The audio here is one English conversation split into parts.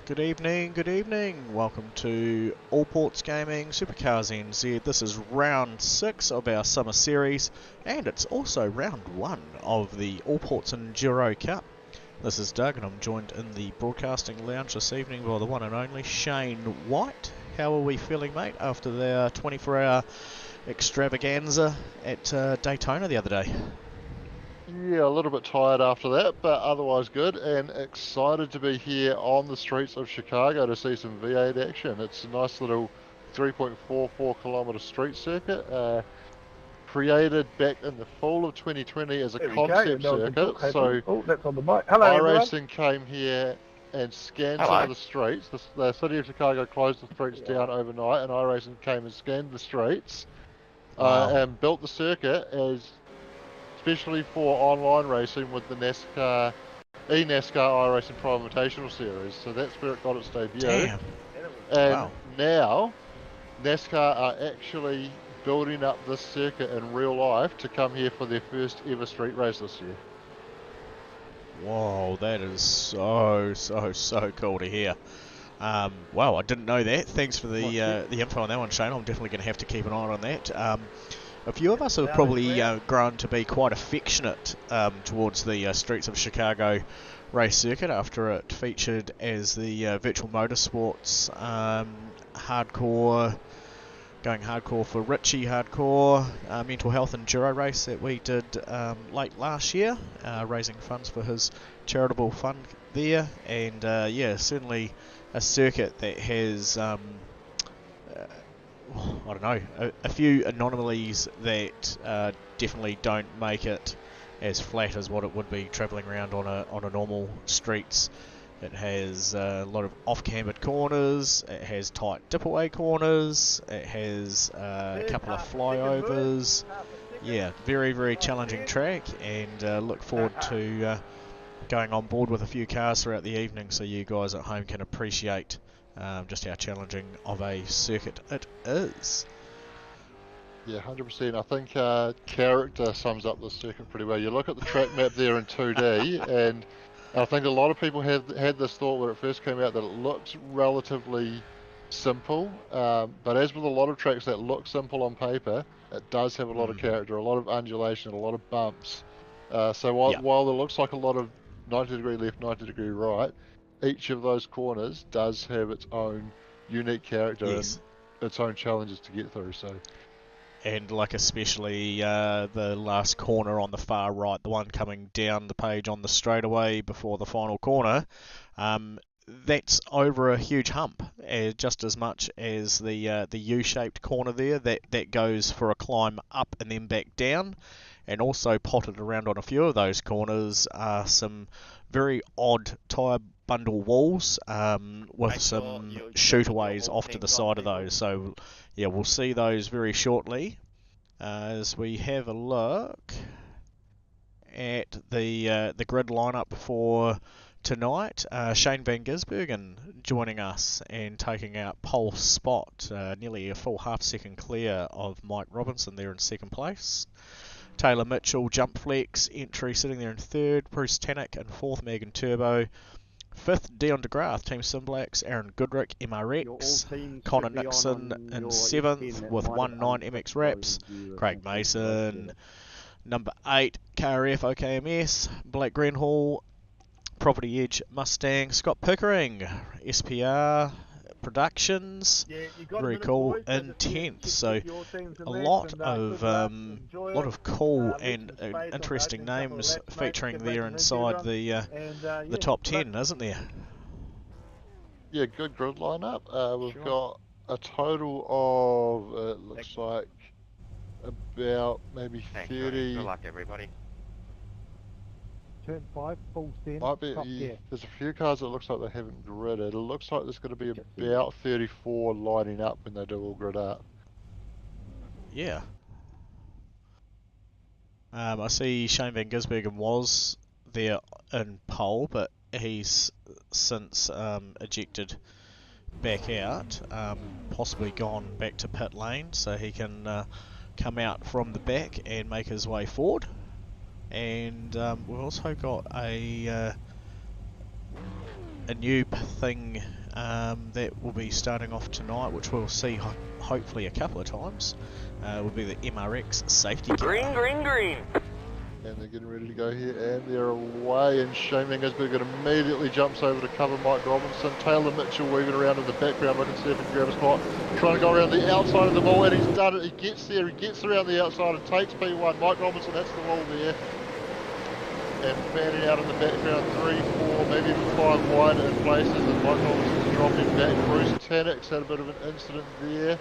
Good evening, good evening. Welcome to Allports Gaming SuperCars NZ. This is round 6 of our summer series, and it's also round 1 of the Allports Enduro Cup. This is Doug, and I'm joined in the broadcasting lounge this evening by the one and only Shane White. How are we feeling, mate, after the 24-hour extravaganza at Daytona the other day? Yeah, a little bit tired after that, but otherwise good, and excited to be here on the streets of Chicago to see some V8 action. It's a nice little 3.44 kilometre street circuit, created back in the fall of 2020 as a concept circuit. So that's on the mic. Hello, iRacing came here and scanned some of the streets. The city of Chicago closed the streets down overnight, and iRacing came and scanned the streets and built the circuit especially for online racing with the NASCAR iRacing Pro Invitational Series. So that's where it got its debut. Damn. And now NASCAR are actually building up this circuit in real life to come here for their first ever street race this year. Whoa, that is so cool to hear. Wow, I didn't know that. Thanks for the info on that one, Shane. I'm definitely going to have to keep an eye on that. A few of us have probably grown to be quite affectionate towards the streets of Chicago race circuit after it featured as the virtual motorsports going hardcore for Richie Hardcore mental health enduro race that we did late last year, raising funds for his charitable fund there. And yeah, certainly a circuit that has I don't know, a few anomalies that definitely don't make it as flat as what it would be travelling around on a normal streets. It has a lot of off-cambered corners, it has tight dip-away corners, it has a couple of flyovers. Yeah, very challenging track, and look forward to going on board with a few cars throughout the evening so you guys at home can appreciate just how challenging of a circuit it is. Yeah, 100%. I think character sums up the circuit pretty well. You look at the track map there in 2D, and I think a lot of people had this thought when it first came out that it looks relatively simple, but as with a lot of tracks that look simple on paper, it does have a lot of character, a lot of undulation, a lot of bumps. So while it looks like a lot of 90 degree left, 90 degree right, each of those corners does have its own unique character and its own challenges to get through. So, and like especially the last corner on the far right, the one coming down the page on the straightaway before the final corner, that's over a huge hump, just as much as the U-shaped corner there that goes for a climb up and then back down. And also potted around on a few of those corners are some very odd tyre bundle walls with some shootaways off to the side of those. So yeah, we'll see those very shortly as we have a look at the grid lineup for tonight. Shane Van Gisbergen joining us and taking out pole spot, nearly a full half-second clear of Mike Robinson there in second place. Taylor Mitchell, Jump Flex, entry sitting there in third. Bruce Tannock in fourth, Megan Turbo. Fifth, Dion DeGrath, Team Simblacks. Aaron Goodrick, MRX. Connor Nixon in seventh with 1.9 MX Wraps. Craig Mason, number 8, KRF OKMS. Blake Grenhall, Property Edge Mustang. Scott Pickering, SPR Productions, very cool, in 10th. So a lot of cool and interesting names featuring there inside the top 10, isn't there? Yeah, good grid lineup. We've got a total of it looks like about maybe 30. Good luck, everybody. Turn 5, full send. There's a few cars that looks like they haven't gridded. It looks like there's going to be about 34 lining up when they do all grid up. Yeah. I see Shane Van Gisbergen was there in pole, but he's since ejected back out, possibly gone back to pit lane, so he can come out from the back and make his way forward. And we've also got a a new thing that will be starting off tonight, which we'll see hopefully a couple of times, will be the MRX safety car. Green, green, green. And they're getting ready to go here, and they're away, and Shane Van Gisbergen immediately jumps over to cover Mike Robinson. Taylor Mitchell weaving around in the background, looking to see if he can grab a spot, trying to go around the outside of the wall, and he's done it. He gets there, he gets around the outside and takes P1. Mike Robinson hits the wall there, and fanning out in the background, 3, 4, maybe even 5 wide in places, and Mike Robinson's dropping back. Bruce Tannock's had a bit of an incident there.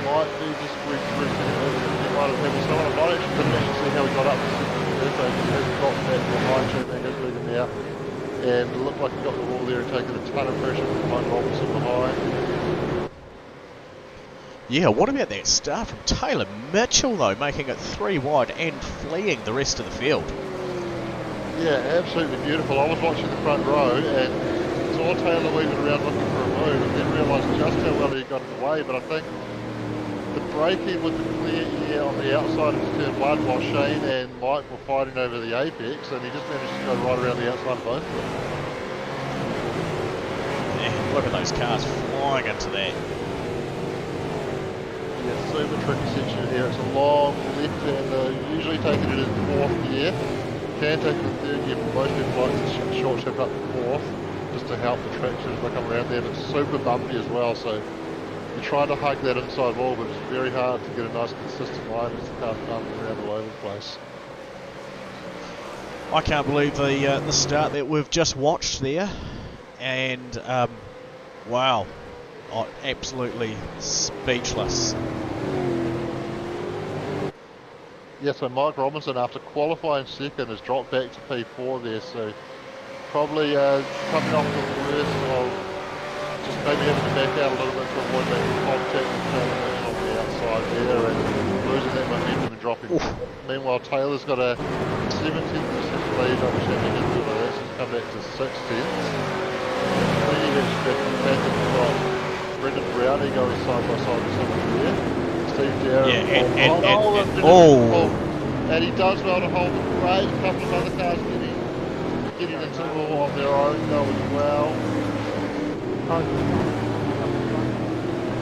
Might be just restricting it. He might have had someone. I might actually didn't actually see how he got up to second so he has dropped back behind Shane Van Gisbergen now. And it looked like he got the wall there and taken a ton of pressure from Mike Robinson behind. Yeah, what about that start from Taylor Mitchell though, making it 3 wide and fleeing the rest of the field? Yeah, absolutely beautiful. I was watching the front row and saw Taylor weaving around looking for a move, and then realised just how well he got away. But I think the braking with the clear air on the outside of turn 1 while Shane and Mike were fighting over the apex, and he just managed to go right around the outside of both of them. Yeah, look at those cars flying into that. Yeah, super tricky section here. It's a long left-hander, usually taking it in 4th gear. Can take it in 3rd gear, but most people like to short shift up to 4th just to help the traction as they come around there. But it's super bumpy as well, so you try to hug that inside wall, but it's very hard to get a nice consistent line as the car's bumping around all over the place. I can't believe the start that we've just watched there, and wow, absolutely speechless. Yeah, so Mike Robinson, after qualifying second, has dropped back to P4 there, so probably coming off the worst of just maybe having to back out a little bit to avoid that contact with Taylor Mitchell on the outside there and losing that momentum and dropping. Meanwhile, Taylor's got a 17% lead over Shane Van Gisbergen, that's just come back to 6/10. Clearly that's back in the front. Brendan Brownie going side by side with someone there. Steve Darren. And he does well to hold the brake. A couple of other cars getting into it on their own though as well.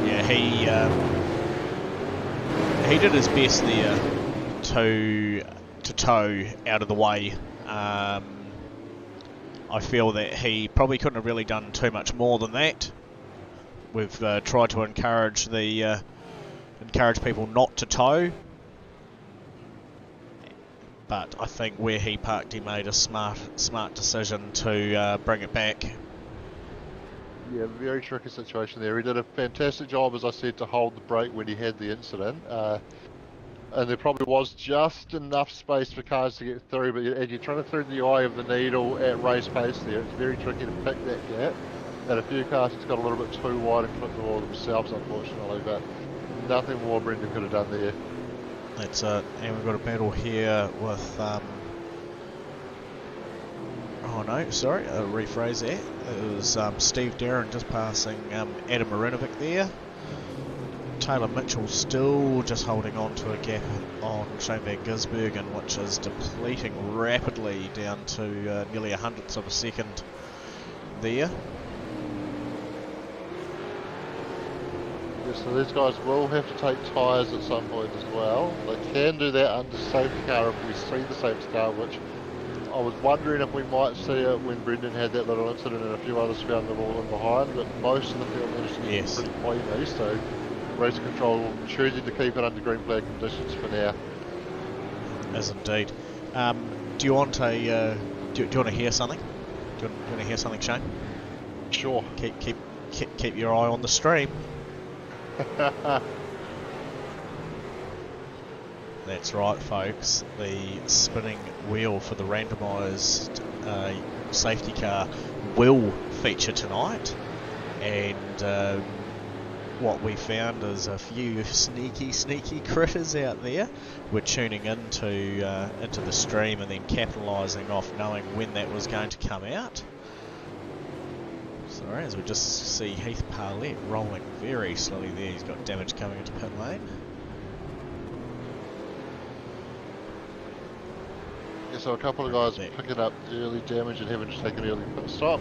Yeah, he did his best there to tow out of the way. I feel that he probably couldn't have really done too much more than that. We've tried to encourage people not to tow, but I think where he parked, he made a smart decision to bring it back. Yeah, very tricky situation there. He did a fantastic job, as I said, to hold the brake when he had the incident. And there probably was just enough space for cars to get through, but as you're trying to thread the eye of the needle at race pace there, it's very tricky to pick that gap. And a few cars just got a little bit too wide and clipped the wall themselves, unfortunately, but nothing more Brendan could have done there. That's it. And we've got a battle here with oh no, sorry, I'll rephrase that. It was Steve Darren just passing Adam Marinovic there. Taylor Mitchell still just holding on to a gap on Shane Van Gisbergen, which is depleting rapidly down to nearly 100ths of a second there. Yeah, so these guys will have to take tyres at some point as well. They can do that under safety car if we see the safety car, which I was wondering if we might see it when Brendan had that little incident and a few others found them all in behind, but most of the field managed to get pretty cleanly, so race control choosing to keep it under green flag conditions for now. As indeed. Do you want a? Do you want to hear something? Do you want to hear something, Shane? Sure. Keep your eye on the stream. That's right, folks. The spinning wheel for the randomised safety car will feature tonight, and what we found is a few sneaky critters out there were tuning into the stream and then capitalising off knowing when that was going to come out. Sorry, as we just see Heath Parlett rolling very slowly there. He's got damage coming into pit lane. Yeah, so a couple of guys picking up early damage and having to take an early pit stop.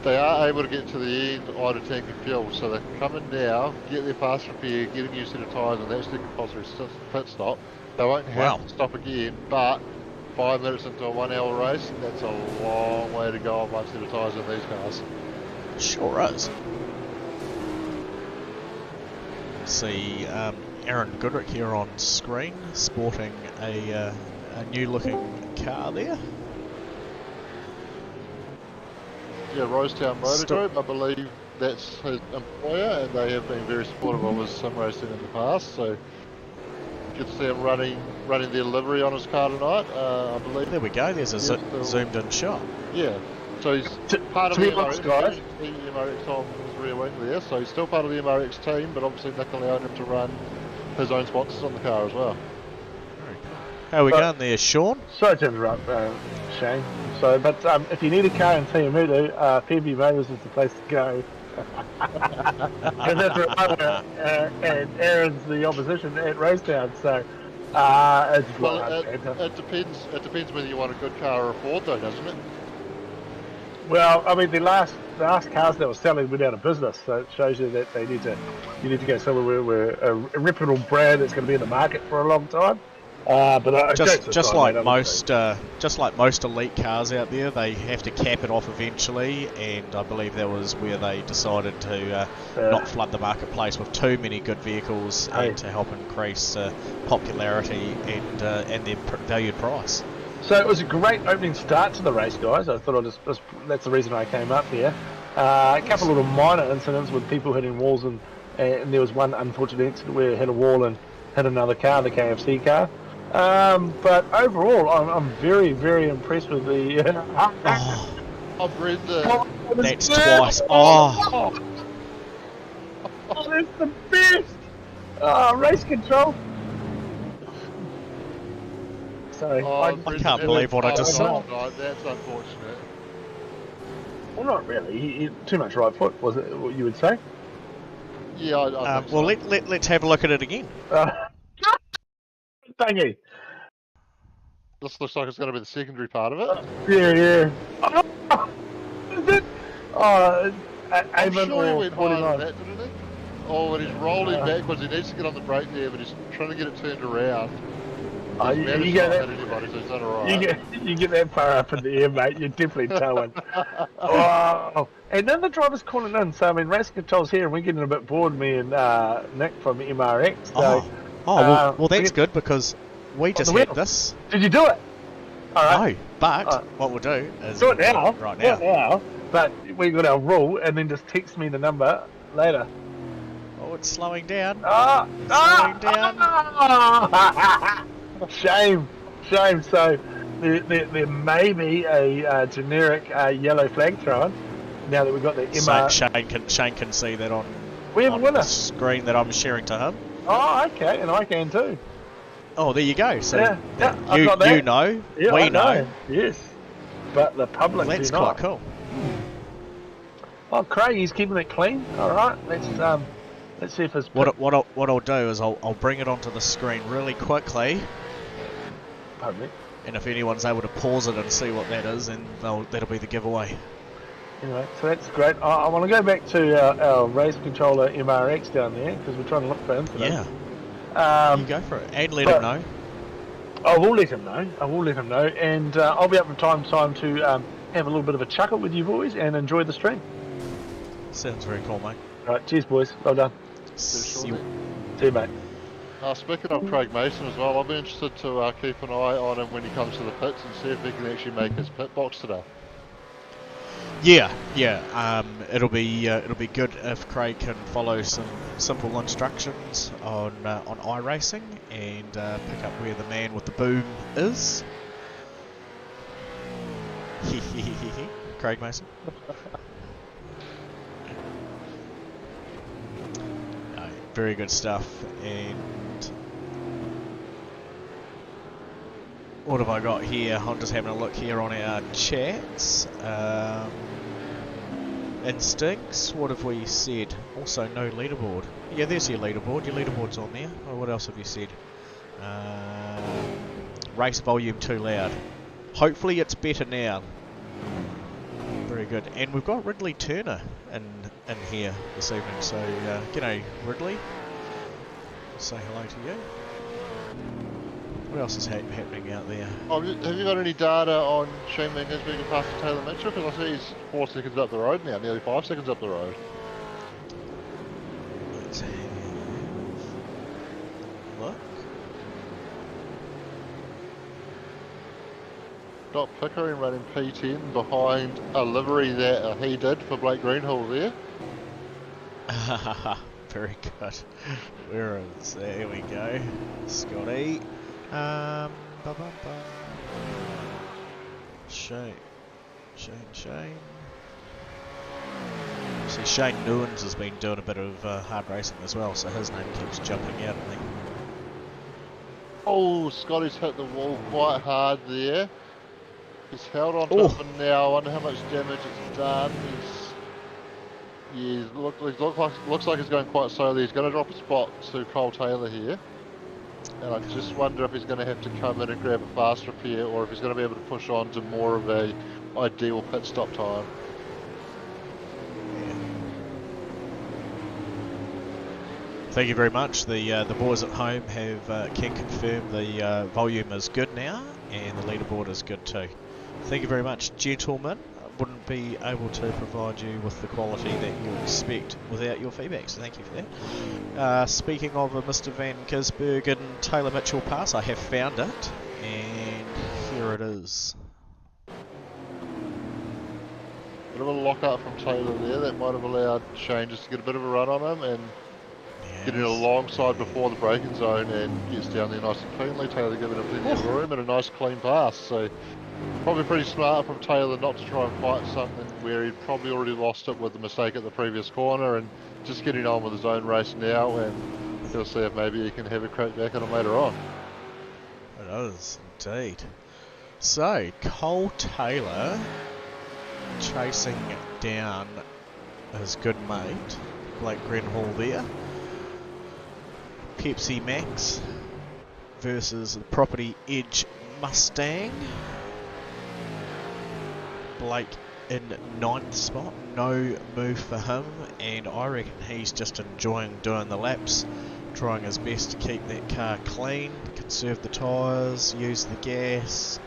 They are able to get to the end on a tank of fuel, so they can come in now, get their fast repair, get a new set of tyres, and that's their compulsory pit stop. They won't have to stop again, but 5 minutes into a 1 hour race, that's a long way to go on one set of tyres in these cars. Sure is. See Aaron Goodrick here on screen, sporting a new looking car there. Yeah, Rosetown Motor Group, I believe that's his employer, and they have been very supportive of his sim racing in the past, so good to see him running their livery on his car tonight, I believe. There we go, there's a zoomed in shot. Yeah, so he's part of the MRX, MRX on his rear wing there, so he's still part of the MRX team, but obviously Nick allowed him to run his own sponsors on the car as well. How are we going there, Sean? Sorry to interrupt, Shane. So, but if you need a car in Tiamutu, Fairview Motors is the place to go. Because that's where and Aaron's the opposition at Rosetown, so it's it depends. It depends whether you want a good car or a Ford, though, doesn't it? Well, I mean, the last cars that were selling went out of business, so it shows you that you need to go somewhere where a reputable brand that's going to be in the market for a long time. But just like most elite cars out there, they have to cap it off eventually, and I believe that was where they decided to not flood the marketplace with too many good vehicles and to help increase popularity and their valued price. So it was a great opening start to the race, guys. I thought that's the reason I came up here. A couple of little minor incidents with people hitting walls, and there was one unfortunate incident where it hit a wall and hit another car, the KFC car. But overall, I'm very, very impressed with the. I've read the. That's twice. Oh, that's the best. Race control. Sorry, I can't believe what I just saw. That's unfortunate. Well, not really. Too much right foot, was it? What you would say? Yeah, I think so. Well, let's have a look at it again. Thank you. This looks like it's going to be the secondary part of it. Yeah. Is it? I'm sure he went higher than that, didn't he? Oh, and he's rolling backwards. He needs to get on the brake there, but he's trying to get it turned around. You get that. Anybody, so he's done all right. You get that far up in the air, mate. You're definitely towing. Wow. And then the driver's calling in. So I mean, race control's here, and we're getting a bit bored. Me and Nick from MRX. So, well, that's good because we just had this. Did you do it? All right. No, but what we'll do is do it now. Right now. Do it now. But we got our rule, and then just text me the number later. Oh, it's slowing down. Slowing down. Shame. So there may be a generic yellow flag thrown now that we've got the MR. Shane can see that on the screen that I'm sharing to him. Oh, okay, and I can too. Oh, there you go. So you know, yeah, we know. Yes, but the public that's do not. Quite cool. Oh, Craig, he's keeping it clean. All right, let's see if his. What I'll do is I'll bring it onto the screen really quickly. Pardon me. And if anyone's able to pause it and see what that is, then that'll be the giveaway. Anyway, so that's great. I want to go back to our race controller MRX down there because we're trying to look for incidents. Yeah. You go for it and let him know. I will let him know. And I'll be up from time to time to have a little bit of a chuckle with you boys and enjoy the stream. Sounds very cool, mate. All right, cheers, boys. Well done. See you. See you, mate. Speaking of Craig Mason as well, I'll be interested to keep an eye on him when he comes to the pits and see if he can actually make his pit box today. Yeah. It'll be good if Craig can follow some simple instructions on iRacing and pick up where the man with the boom is. Craig Mason. No, very good stuff. And what have I got here? I'm just having a look here on our chats. Instincts, what have we said? Also, no leaderboard. Yeah, there's your leaderboard. Your leaderboard's on there. Oh, what else have you said? race volume too loud. Hopefully it's better now. Very good. And we've got Ridley Turner in here this evening. So, g'day Ridley. Say hello to you. What else is happening out there? Oh, have you got any data on Shane Mingus being past Taylor Mitchell? Because I see he's 4 seconds up the road now, nearly 5 seconds up the road. Let's have a look. Got Pickering running P10 behind a livery that he did for Blake Greenhall there. Very good. Where is... There we go. Scotty. Shane. See, Shane Newens has been doing a bit of hard racing as well, so his name keeps jumping out at me. Oh, Scotty's hit the wall quite hard there. He's held on to it now. I wonder how much damage it's done. Looks like he's going quite slowly. He's going to drop a spot to Cole Taylor here. And I just wonder if he's going to have to come in and grab a fast repair, or if he's going to be able to push on to more of a ideal pit stop time. Thank you very much. The boys at home can confirm the volume is good now, and the leaderboard is good too. Thank you very much, gentlemen. I wouldn't be able to provide you with the quality that you expect without your feedback, so thank you for that. Speaking of a Mr. Van Gisbergen Taylor Mitchell pass, I have found it, and here it is. Bit of a lock-up from Taylor there. That might have allowed Shane just to get a bit of a run on him and getting alongside before the braking zone, and gets down there nice and cleanly. Taylor giving him plenty of room and a nice clean pass. So probably pretty smart from Taylor not to try and fight something where he'd probably already lost it with the mistake at the previous corner, and just getting on with his own race now, and he'll see if maybe he can have a crack back at him later on. It is indeed. So Cole Taylor chasing down his good mate Blake Greenhall there. Pepsi Max versus the Property Edge Mustang. Blake in 9th spot, no move for him, and I reckon he's just enjoying doing the laps, trying his best to keep that car clean, conserve the tyres, use the gas.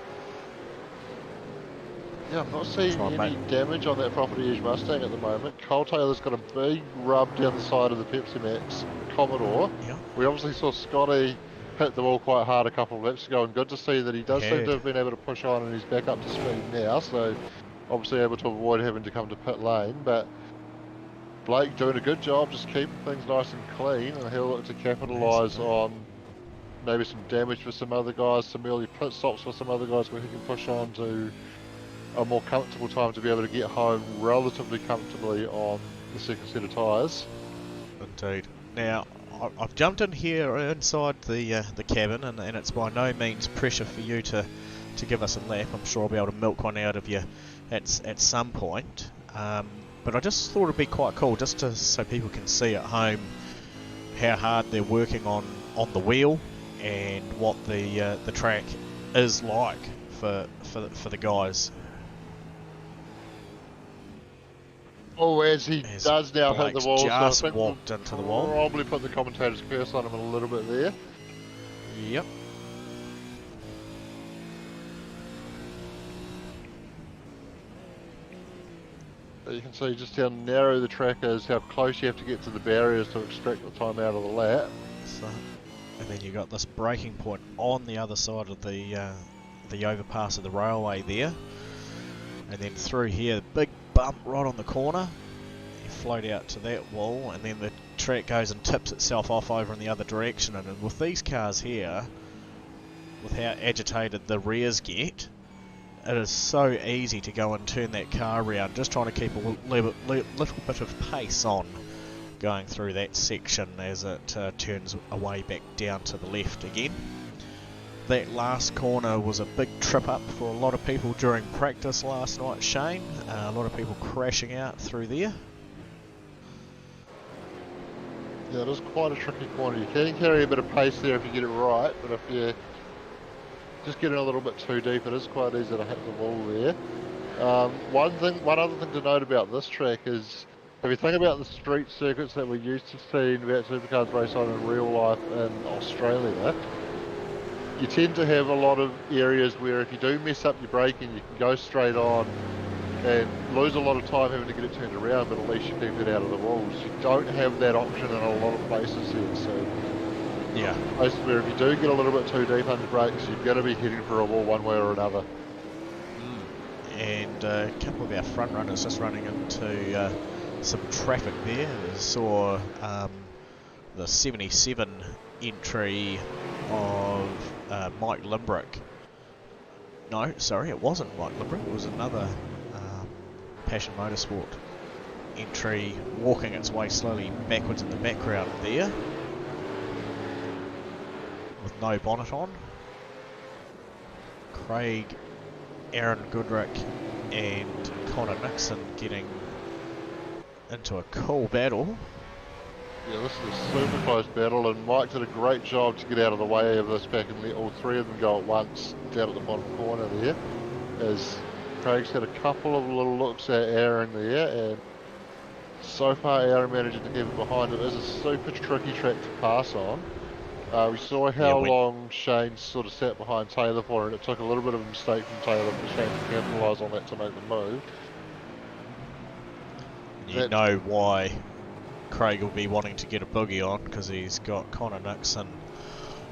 Yeah, I'm not seeing any damage on that Property Edge Mustang at the moment. Cole Taylor's got a big rub down the side of the Pepsi Max Commodore. Yeah. We obviously saw Scotty hit the wall quite hard a couple of laps ago, and good to see that he does seem to have been able to push on, and he's back up to speed now, so obviously able to avoid having to come to pit lane. But Blake doing a good job just keeping things nice and clean, and he'll look to capitalise on maybe some damage for some other guys, some early pit stops for some other guys where he can push on to a more comfortable time to be able to get home relatively comfortably on the second set of tyres. Indeed. Now, I've jumped in here inside the cabin, and it's by no means pressure for you to give us a lap. I'm sure I'll be able to milk one out of you at some point. But I just thought it'd be quite cool, just so people can see at home how hard they're working on the wheel, and what the track is like for the guys. Oh, as he does now hit the wall, just so I think walked into the wall. Probably put the commentator's curse on him a little bit there. Yep. But you can see just how narrow the track is, how close you have to get to the barriers to extract the time out of the lap. So, and then you got this braking point on the other side of the overpass of the railway there, and then through here, big bump right on the corner. You float out to that wall, and then the track goes and tips itself off over in the other direction. And with these cars here, with how agitated the rears get, it is so easy to go and turn that car around, just trying to keep a little bit of pace on going through that section as it turns away back down to the left again. That last corner was a big trip up for a lot of people during practice last night, Shane. A lot of people crashing out through there. Yeah, it is quite a tricky corner. You can carry a bit of pace there if you get it right, but if you just getting a little bit too deep. It is quite easy to hit the wall there. One other thing to note about this track is, if you think about the street circuits that we're used to seeing about supercars race on in real life in Australia, you tend to have a lot of areas where if you do mess up your braking, you can go straight on and lose a lot of time having to get it turned around, but at least you can get out of the walls. You don't have that option in a lot of places here, so Yeah. places where if you do get a little bit too deep under brakes, you're going to be heading for a wall one way or another. And a couple of our front runners just running into some traffic there. I saw the 77 entry of Mike Limbrick. No, sorry, it wasn't Mike Limbrick. It was another Passion Motorsport entry walking its way slowly backwards in the background there with no bonnet on. Craig, Aaron Goodrick and Connor Nixon getting into a cool battle. Yeah, this is a super close battle, and Mike did a great job to get out of the way of this pack and let all three of them go at once down at the bottom corner there, as Craig's had a couple of little looks at Aaron there, and so far Aaron managing to keep it behind. It is a super tricky track to pass on. We saw how long Shane sort of sat behind Taylor for, and it took a little bit of a mistake from Taylor for Shane to capitalise on that to make the move. You know why Craig will be wanting to get a boogie on, because he's got Connor Nixon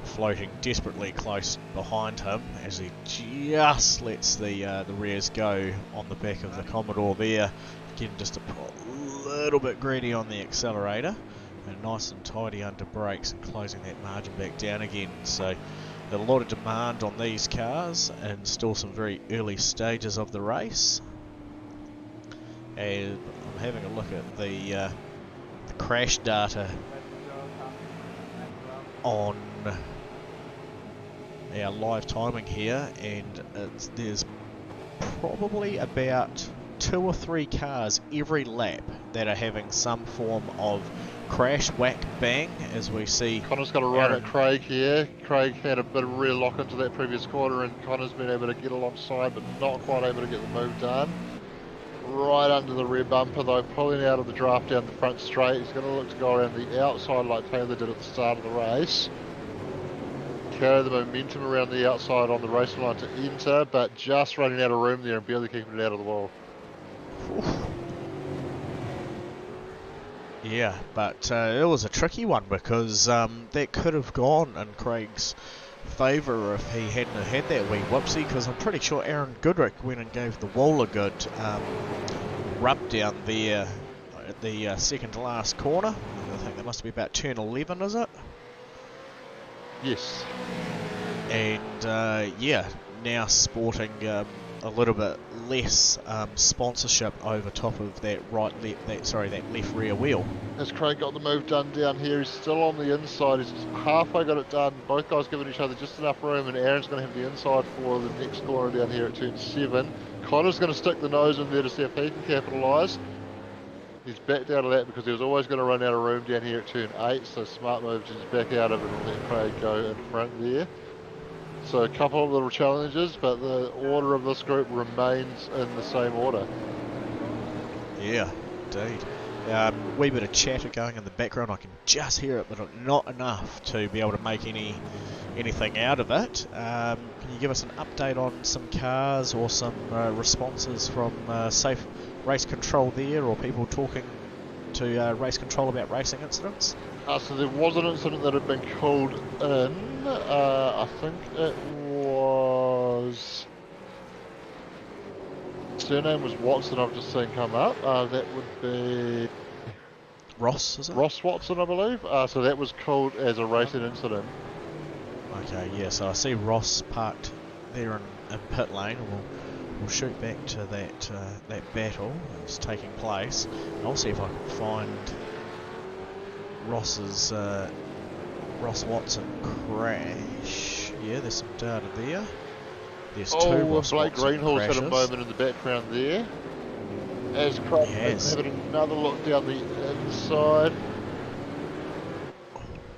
floating desperately close behind him as he just lets the rears go on the back of the Commodore there, getting just a little bit greedy on the accelerator and nice and tidy under brakes and closing that margin back down again. So a lot of demand on these cars and still some very early stages of the race. And I'm having a look at the crash data on our live timing here, and there's probably about 2 or 3 cars every lap that are having some form of crash, whack, bang, as we see. Connor's got a run at Craig here. Craig had a bit of rear lock into that previous corner, and Connor's been able to get alongside but not quite able to get the move done. Right under the rear bumper though, pulling out of the draft down the front straight. He's going to look to go around the outside like Taylor did at the start of the race. Carry the momentum around the outside on the racing line to enter, but just running out of room there and barely keeping it out of the wall. Yeah, but it was a tricky one because that could have gone in Craig's favour if he hadn't had that wee whoopsie, because I'm pretty sure Aaron Goodrick went and gave the wall a good rub down there at the second to last corner. I think that must be about turn 11, is it? Yes. And yeah, now sporting a little bit less sponsorship over top of that that left rear wheel. Has Craig got the move done down here? He's still on the inside. He's just halfway got it done. Both guys giving each other just enough room, and Aaron's going to have the inside for the next corner down here at turn 7. Connor's going to stick the nose in there to see if he can capitalise. He's backed out of that because he was always going to run out of room down here at turn 8, so smart move to just back out of it and let Craig go in front there. So a couple of little challenges, but the order of this group remains in the same order. Yeah, indeed. Wee bit of chatter going in the background. I can just hear it, but not enough to be able to make anything out of it. Can you give us an update on some cars or some responses from Safe Race Control there, or people talking to Race Control about racing incidents? So there was an incident that had been called in. I think it was... Surname was Watson, I've just seen come up. That would be... Ross, is it? Ross Watson, I believe. So that was called as a racing incident. Okay, yeah, so I see Ross parked there in pit lane. We'll shoot back to that battle that's taking place. And I'll see if I can find Ross Watson crash. Yeah, there's some data there. There's two Ross Blake Watson Greenhall's crashes. had a moment in the background there. As Craig is having another look down the inside.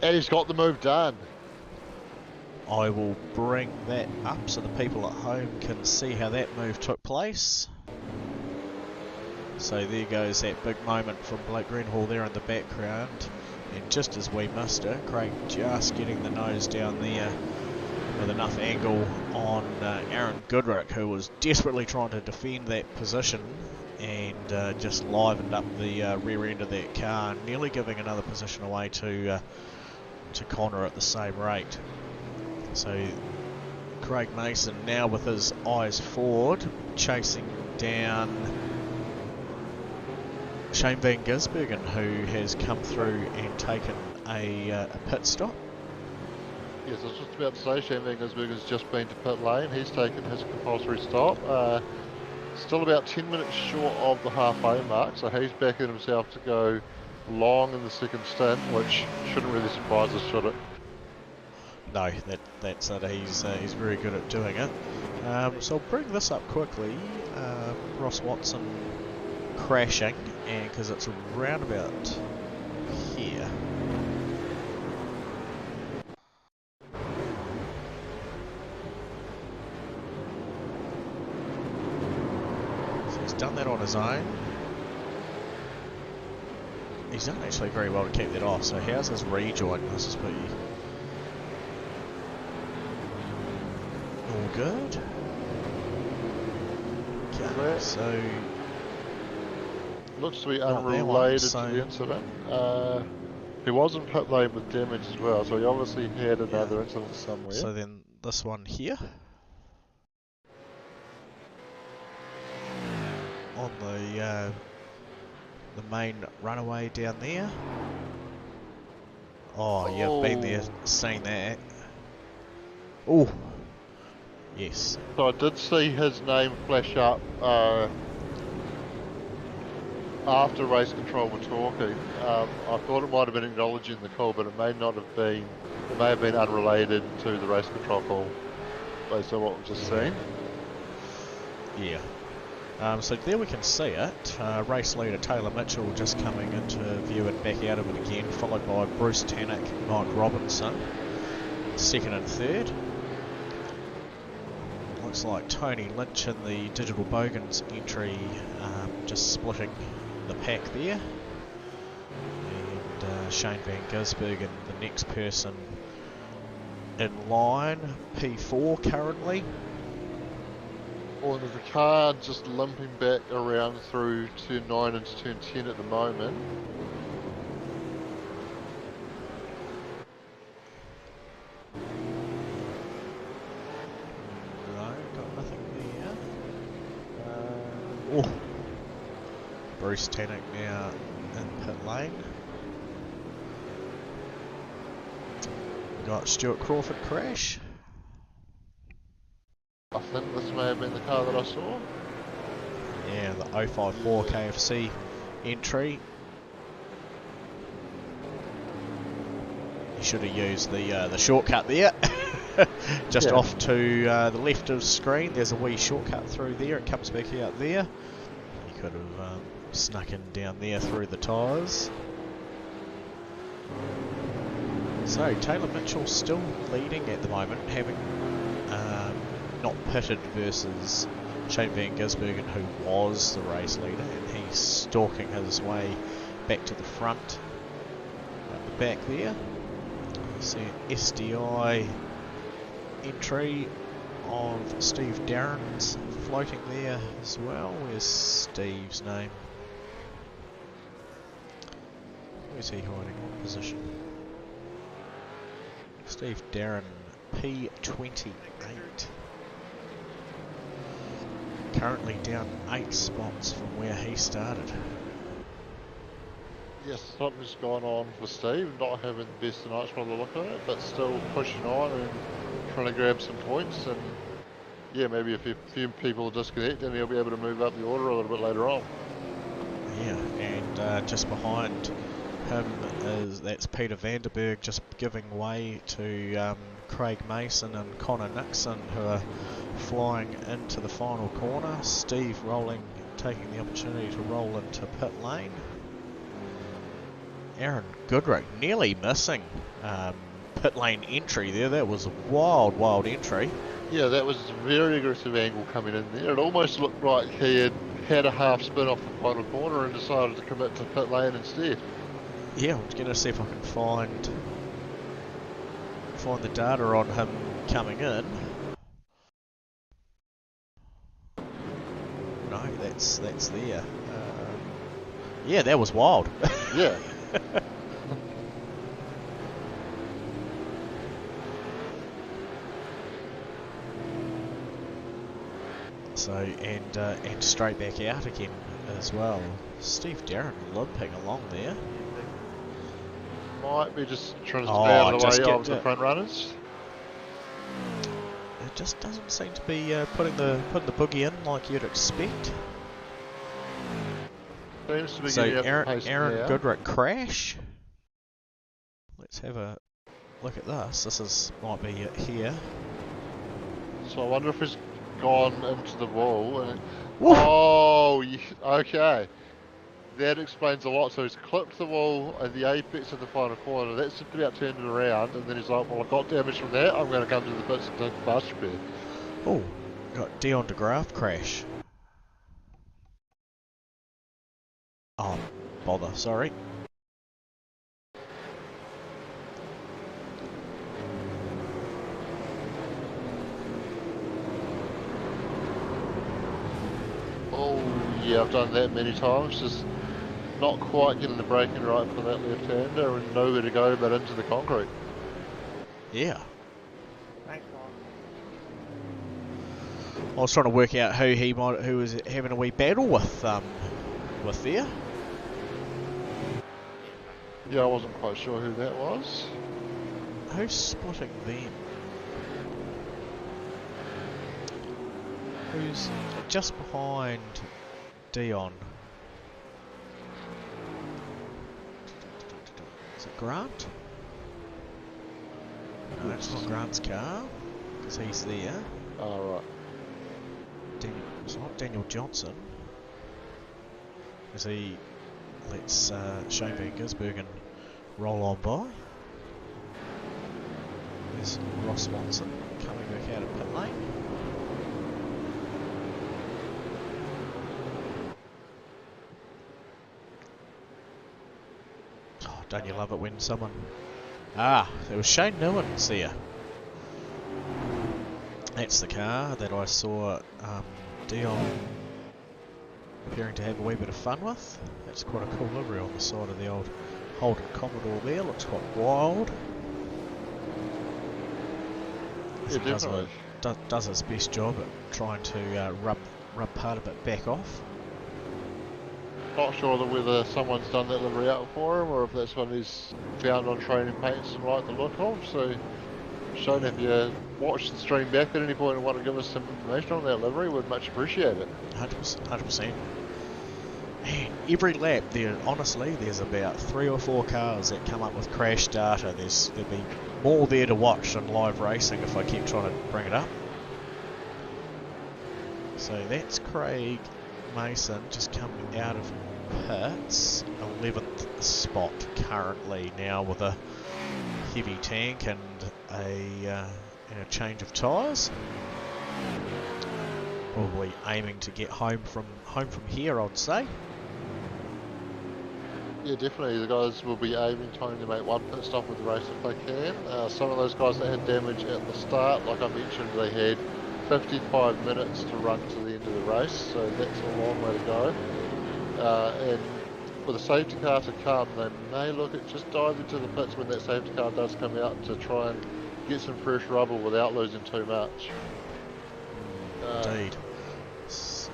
And he's got the move done. I will bring that up so the people at home can see how that move took place. So there goes that big moment from Blake Greenhall there in the background. And just as we missed it, Craig just getting the nose down there with enough angle on Aaron Goodrick, who was desperately trying to defend that position, and just livened up the rear end of that car, nearly giving another position away to Connor at the same rate. So Craig Mason now with his eyes forward, chasing down Shane Van Gisbergen, who has come through and taken a pit stop. Yes, I was just about to say, Shane Van Gisbergen's just been to pit lane. He's taken his compulsory stop. Still about 10 minutes short of the halfway mark, so he's backing himself to go long in the second stint, which shouldn't really surprise us, should it? No, that's it. He's very good at doing it. So I'll bring this up quickly. Ross Watson crashing, and because it's around about here. So he's done that on his own. He's done actually very well to keep that off. So how's his rejoin? This is pretty all good. Okay, so looks to be not that one, unrelated so to the incident. He was in pit lane with damage as well, so he obviously had another incident somewhere. So then this one here on the main runaway down there. Oh, you've been there, seen that. Oh, yes. So I did see his name flash up after race control were talking. I thought it might have been acknowledging the call, but it may not have been. It may have been unrelated to the race control call, based on what we've just seen. Yeah. So there we can see it. Race leader Taylor Mitchell just coming into view and back out of it again, followed by Bruce Tannock, Mike Robinson, second and third. Looks like Tony Lynch in the Digital Bogans entry, just splitting the pack there. And Shane Van Gisbergen, the next person in line, P4 currently. Or there's a car just limping back around through turn 9 into turn 10 at the moment. No, got nothing there. Oh, Bruce Tannock now in pit lane. Got Stuart Crawford crash. I think this may have been the car that I saw. Yeah, the 054 KFC entry. He should have used the shortcut there. Just off to the left of screen. There's a wee shortcut through there. It comes back out there. He could have snuck in down there through the tyres. So Taylor Mitchell still leading at the moment, having not pitted versus Shane Van Gisbergen, who was the race leader, and he's stalking his way back to the front. At the back there, you see an SDI entry of Steve Darren's floating there as well. Where's Steve's name? Where's he hiding? What position? Steve Darren, P28. Currently down 8 spots from where he started. Yes, something's gone on for Steve, not having the best of nights by the look of it, but still pushing on and trying to grab some points, and yeah, maybe if a few people disconnect, then he'll be able to move up the order a little bit later on. Yeah, and just behind him that's Peter Vanderberg, just giving way to Craig Mason and Connor Nixon, who are flying into the final corner. Steve taking the opportunity to roll into pit lane. Aaron Goodrick nearly missing pit lane entry there. That was a wild entry. Yeah, that was a very aggressive angle coming in there. It almost looked like he had a half spin off the final corner and decided to commit to pit lane instead. Yeah, I'm going to see if I can find the data on him coming in. No, that's there. Yeah, that was wild. Yeah. So, and straight back out again as well. Steve Darren limping along there. Might be just trying to stay out of the way of the front runners. It just doesn't seem to be putting the boogie in like you'd expect. Seems to be So getting up the pace Aaron now. Goodrick crash. Let's have a look at this. Might be it here. So I wonder if he's gone into the wall. And Woo! oh, okay. That explains a lot. So he's clipped the wall at the apex of the final corner. That's just about turned it around, and then he's like, "Well, I got damage from that. I'm going to come to the pits and take the fast repair." Oh, got Dion DeGraaf crash. Oh, bother. Sorry. Oh, yeah, I've done that many times. Just not quite getting the braking right for that left-hander and nowhere to go but into the concrete. Yeah. Thanks, Mark. I was trying to work out who was having a wee battle with there. Yeah, I wasn't quite sure who that was. Who's spotting them? Who's just behind Dion? Is it Grant? No, it's not Grant's car, because he's there. Oh, right. It's not Daniel Johnson. As he lets Shane Van Gisbergen roll on by. There's Ross Swanson coming back out of pit lane. Oh, don't you love it when someone... Ah, there was Shane Newens there. That's the car that I saw Dion appearing to have a wee bit of fun with. That's quite a cool livery on the side of the old Holden Commodore there. Looks quite wild. Yeah, definitely. Does its best job at trying to rub part of it back off. Not sure whether someone's done that livery out for him or if that's what he's found on training paints and like the look of. So, Shane, if you watch the stream back at any point and want to give us some information on that livery, we'd much appreciate it. 100%. Man, every lap there's about 3 or 4 cars that come up with crash data. There'd be more there to watch than live racing if I keep trying to bring it up. So that's Craig Mason just coming out of pits, 11th spot currently now with a heavy tank and a change of tyres. Probably aiming to get home from here, I'd say. Yeah, definitely. The guys will be aiming, trying to make one pit stop with the race if they can. Some of those guys that had damage at the start, like I mentioned, they had 55 minutes to run to the end of the race, so that's a long way to go. And with a safety car to come, they may look at just diving to the pits when that safety car does come out to try and get some fresh rubber without losing too much. Indeed. So,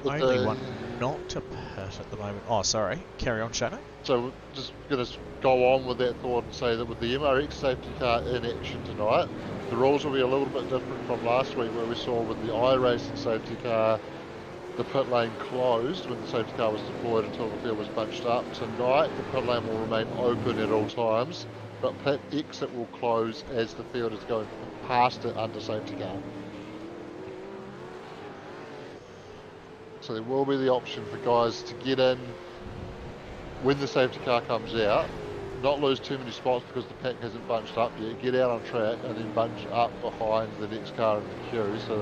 only one not to pit at the moment. Oh, sorry. Carry on, Shano. So we're just going to go on with that thought and say that with the MRX safety car in action tonight, the rules will be a little bit different from last week where we saw with the iRacing safety car, the pit lane closed when the safety car was deployed until the field was bunched up. Tonight, the pit lane will remain open at all times, but pit exit will close as the field is going past it under safety car. So there will be the option for guys to get in when the safety car comes out not lose too many spots because the pack hasn't bunched up yet. Get out on track and then bunch up behind the next car in the queue. So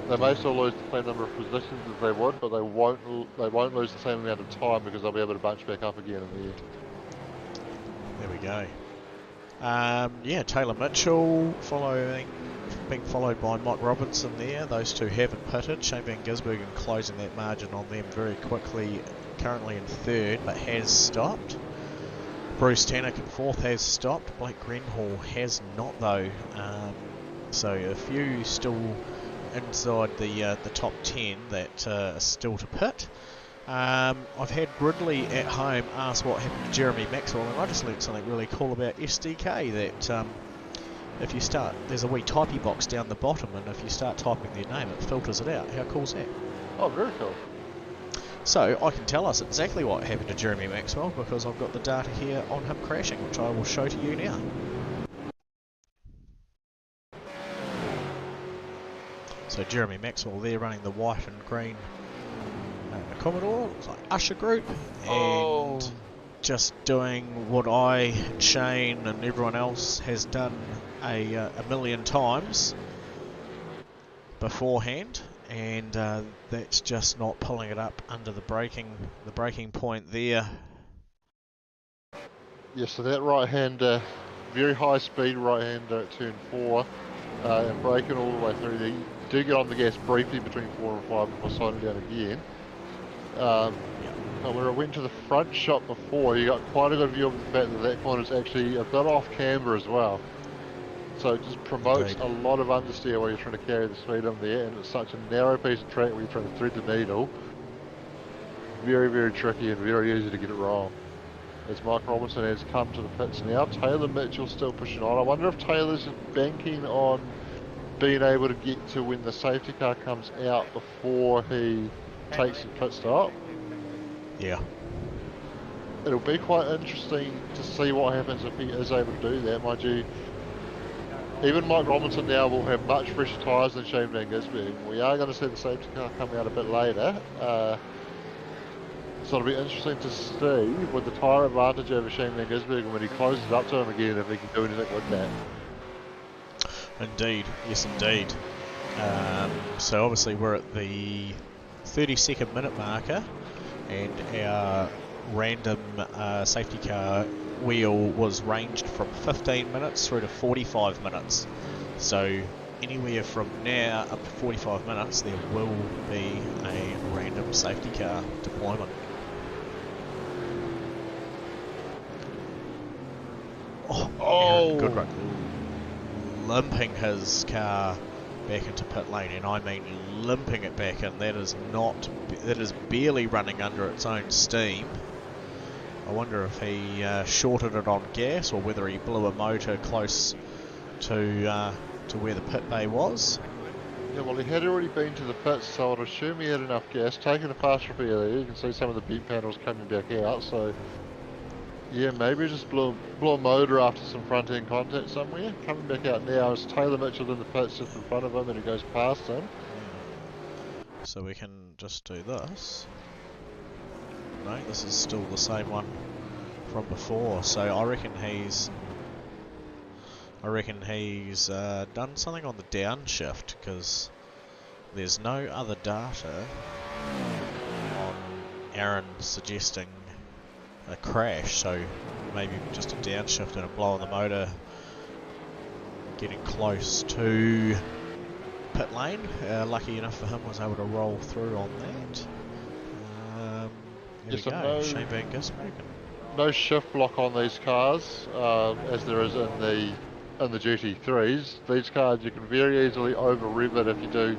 they may still lose the same number of positions as they would, but they won't lose the same amount of time because they'll be able to bunch back up again in the end. There we go. Yeah, Taylor Mitchell being followed by Mike Robinson there. Those two haven't pitted. Shane Van Gisbergen closing that margin on them very quickly, currently in third, but has stopped. Bruce Tannock in fourth has stopped. Blake Grenhall has not though. So a few still inside the top 10 that are still to pit. I've had Gridley at home ask what happened to Jeremy Maxwell, and I just learnt something really cool about SDK, that if you start, there's a wee typey box down the bottom, and if you start typing their name, it filters it out. How cool is that? Oh, very cool. So I can tell us exactly what happened to Jeremy Maxwell because I've got the data here on him crashing, which I will show to you now. So Jeremy Maxwell there running the white and green Commodore, looks like Usher Group, and just doing what I, Shane and everyone else has done a million times beforehand, and that's just not pulling it up under the braking point there. Yeah, so that right-hander, very high speed right-hander at turn 4, and braking all the way through there. You do get on the gas briefly between 4 and 5 before slowing down again. And where it went to the front shot before, you got quite a good view of the fact that that corner is actually a bit off camber as well. So it just promotes a lot of understeer while you're trying to carry the speed on there, and it's such a narrow piece of track where you're trying to thread the needle. Very, very tricky and very easy to get it wrong. As Mike Robinson has come to the pits now, Taylor Mitchell still pushing on. I wonder if Taylor's banking on being able to get to when the safety car comes out before he takes a pit stop. Yeah. It'll be quite interesting to see what happens if he is able to do that. Mind you, even Mike Robinson now will have much fresher tyres than Shane Van Gisbergen. We are going to see the safety car come out a bit later. So it'll be interesting to see with the tyre advantage over Shane Van Gisbergen when he closes up to him again, if he can do anything with that. Indeed, yes indeed. So obviously we're at the 32nd minute marker, and our random safety car wheel was ranged from 15 minutes through to 45 minutes. So anywhere from now up to 45 minutes there will be a random safety car deployment. Oh, good run. Limping his car back into pit lane, and I mean limping it back in. That is barely running under its own steam. I wonder if he shorted it on gas, or whether he blew a motor close to where the pit bay was. Yeah, well, he had already been to the pits, so I'd assume he had enough gas. Taking a fast repair there, you can see some of the bent panels coming back out, so yeah, maybe just blew a motor after some front-end contact somewhere. Coming back out now is Taylor Mitchell in the pits just in front of him, and he goes past him. So we can just do this. No, this is still the same one from before. So I reckon he's done something on the downshift, because there's no other data on Aaron suggesting a crash, so maybe just a downshift and a blow on the motor getting close to pit lane. Lucky enough for him, was able to roll through on that. There we go. Shane Van Gisbergen. No shift block on these cars, as there is in the GT3s. These cars, you can very easily over rev it if you do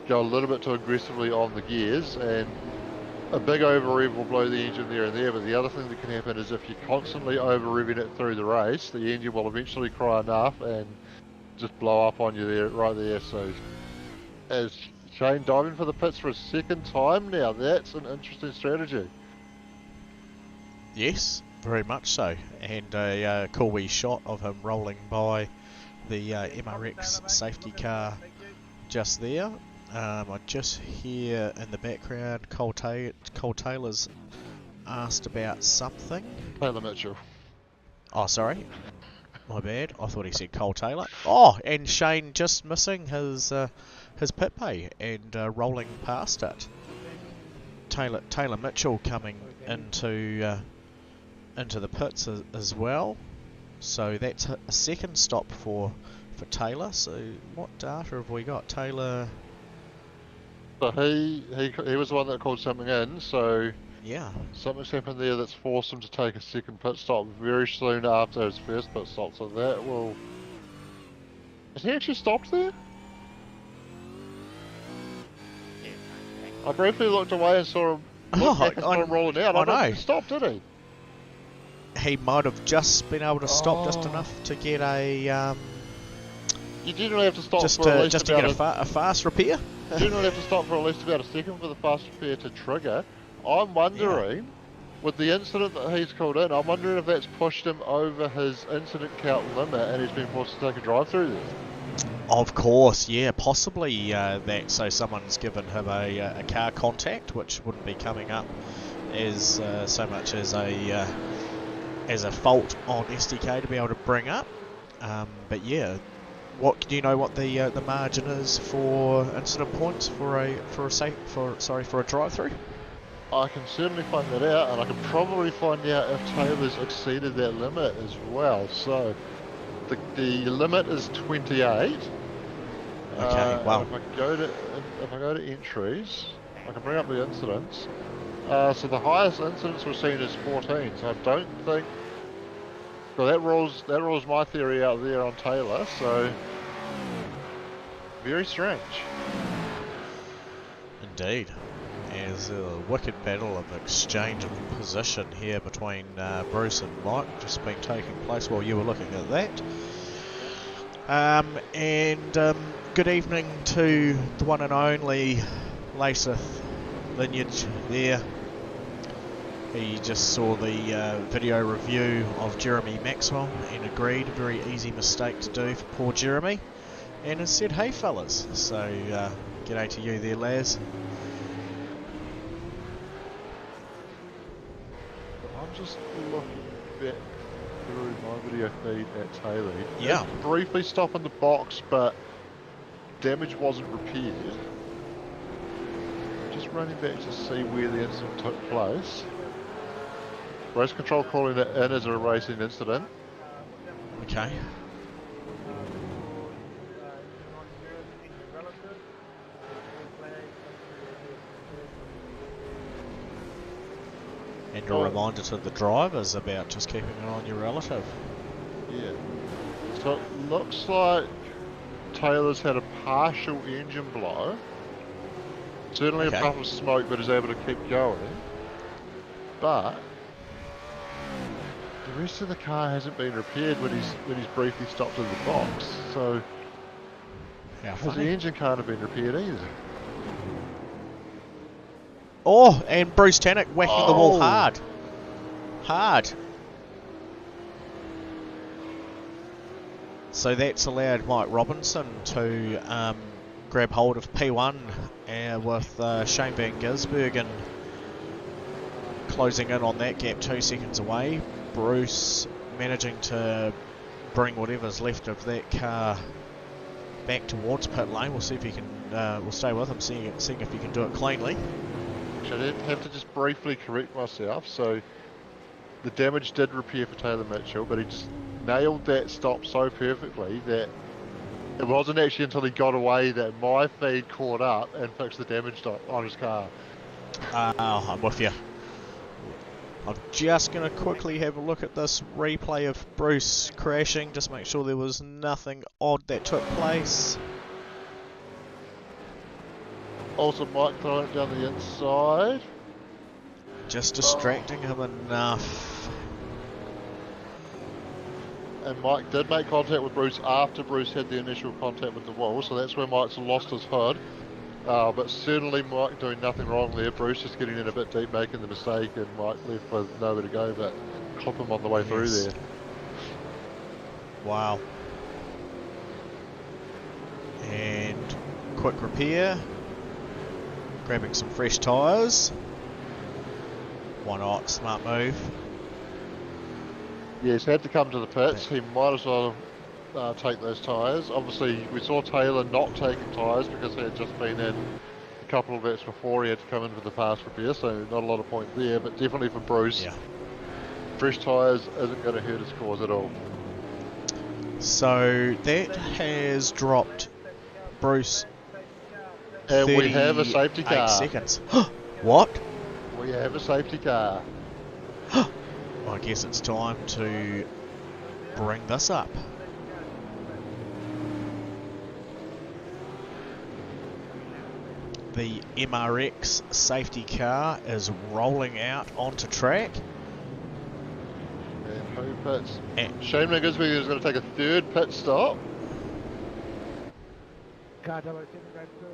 go a little bit too aggressively on the gears, and a big over rev will blow the engine there and there. But the other thing that can happen is if you're constantly over revving it through the race, the engine will eventually cry enough and just blow up on you there, right there. So as Shane diving for the pits for a second time now, that's an interesting strategy. Yes, very much so, and a cool wee shot of him rolling by the MRX safety car just there. I just hear in the background Cole Taylor's asked about something. Taylor Mitchell. Oh, sorry. My bad. I thought he said Cole Taylor. Oh, and Shane just missing his pit bay and rolling past it. Taylor Mitchell coming into the pits as well. So that's a second stop for Taylor. So what data have we got? Taylor. So he was the one that called something in. So Yeah. something's happened there that's forced him to take a second pit stop very soon after his first pit stop. So that will. Has he actually stopped there? I briefly looked away and saw him. Looked back and saw him rolling out. I don't think he stopped, did he? He might have just been able to stop just enough to get a. You generally have to stop just for at least just to get a fast repair. You generally have to stop for at least about a second for the fast repair to trigger. I'm wondering, with the incident that he's called in, I'm wondering if that's pushed him over his incident count limit and he's been forced to take a drive through there. Of course, yeah, possibly that. So someone's given him a car contact, which wouldn't be coming up as so much as a fault on SDK to be able to bring up. But yeah, do you know what the margin is for incident points for a drive-through? I can certainly find that out, and I can probably find out if Taylor's exceeded that limit as well. So the limit is 28. Okay, wow. If I go to entries, I can bring up the incidents. So the highest incidents we're seeing is 14. So I don't think. So that rules my theory out there on Taylor. So very strange. Indeed. There's a wicked battle of exchange of position here between Bruce and Mike just been taking place while you were looking at that. And good evening to the one and only Laseth Lineage there. He just saw the video review of Jeremy Maxwell and agreed, a very easy mistake to do for poor Jeremy, and has said, hey fellas. So g'day to you there, Laz. I'm just looking back through my video feed at Taylor. Yeah. Briefly stop in the box, but damage wasn't repaired. Just running back to see where the incident took place. Race control calling it in as a racing incident. Okay. And a reminder to the drivers about just keeping an eye on your relative. Yeah. So it looks like Taylor's had a partial engine blow. Certainly a puff of smoke, but is able to keep going. But the rest of the car hasn't been repaired when he's briefly stopped in the box. So the engine can't have been repaired either. Oh, and Bruce Tannock whacking the wall hard. Hard. So that's allowed Mike Robinson to grab hold of P1 with Shane Van Gisbergen closing in on that gap 2 seconds away. Bruce managing to bring whatever's left of that car back towards pit lane. We'll see if he can. We'll stay with him, seeing if he can do it cleanly. I did have to just briefly correct myself. So the damage did repair for Taylor Mitchell, but he just nailed that stop so perfectly that it wasn't actually until he got away that my feed caught up and fixed the damage on his car. I'm with you. I'm just going to quickly have a look at this replay of Bruce crashing, just make sure there was nothing odd that took place. Also, Mike throwing it down the inside. Just distracting him enough. And Mike did make contact with Bruce after Bruce had the initial contact with the wall, so that's where Mike's lost his hood. But certainly Mike doing nothing wrong there. Bruce just getting in a bit deep, making the mistake, and Mike left with nowhere to go but clip him on the way through there. Wow. And quick repair. Grabbing some fresh tyres. Why not? Smart move. Yeah, he's had to come to the pits. He might as well take those tyres. Obviously, we saw Taylor not taking tyres because he had just been in a couple of laps before he had to come in for the pass repair, so not a lot of points there, but definitely for Bruce, Yeah. fresh tyres isn't going to hurt his cause at all. So that has dropped Bruce And we have a safety 38 car. seconds. What? We have a safety car. I guess it's time to bring this up. The MRX safety car is rolling out onto track. And who pits? And Shane Gisby is going to take a third pit stop. Car 007 grade 2.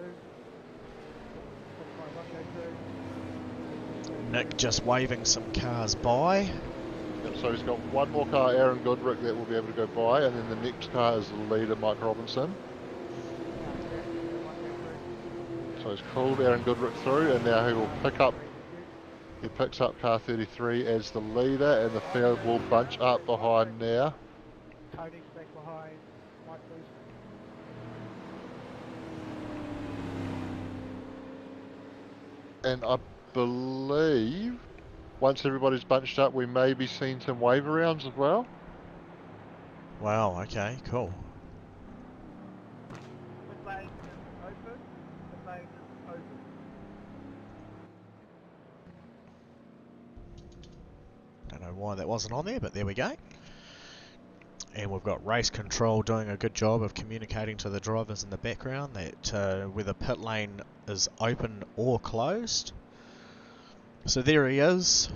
Nick just waving some cars by. Yep, so he's got one more car, Aaron Goodrick, that will be able to go by, and then the next car is the leader, Mike Robinson. So he's called Aaron Goodrick through, and now he will he picks up car 33 as the leader, and the field will bunch up behind now. Tony's back behind. Mike Bruce. And I believe once everybody's bunched up, we may be seeing some wave arounds as well. Wow, okay, cool. Pit lane is open. Pit lane is open. Don't know why that wasn't on there, but there we go. And we've got race control doing a good job of communicating to the drivers in the background that whether pit lane is open or closed. So there he is,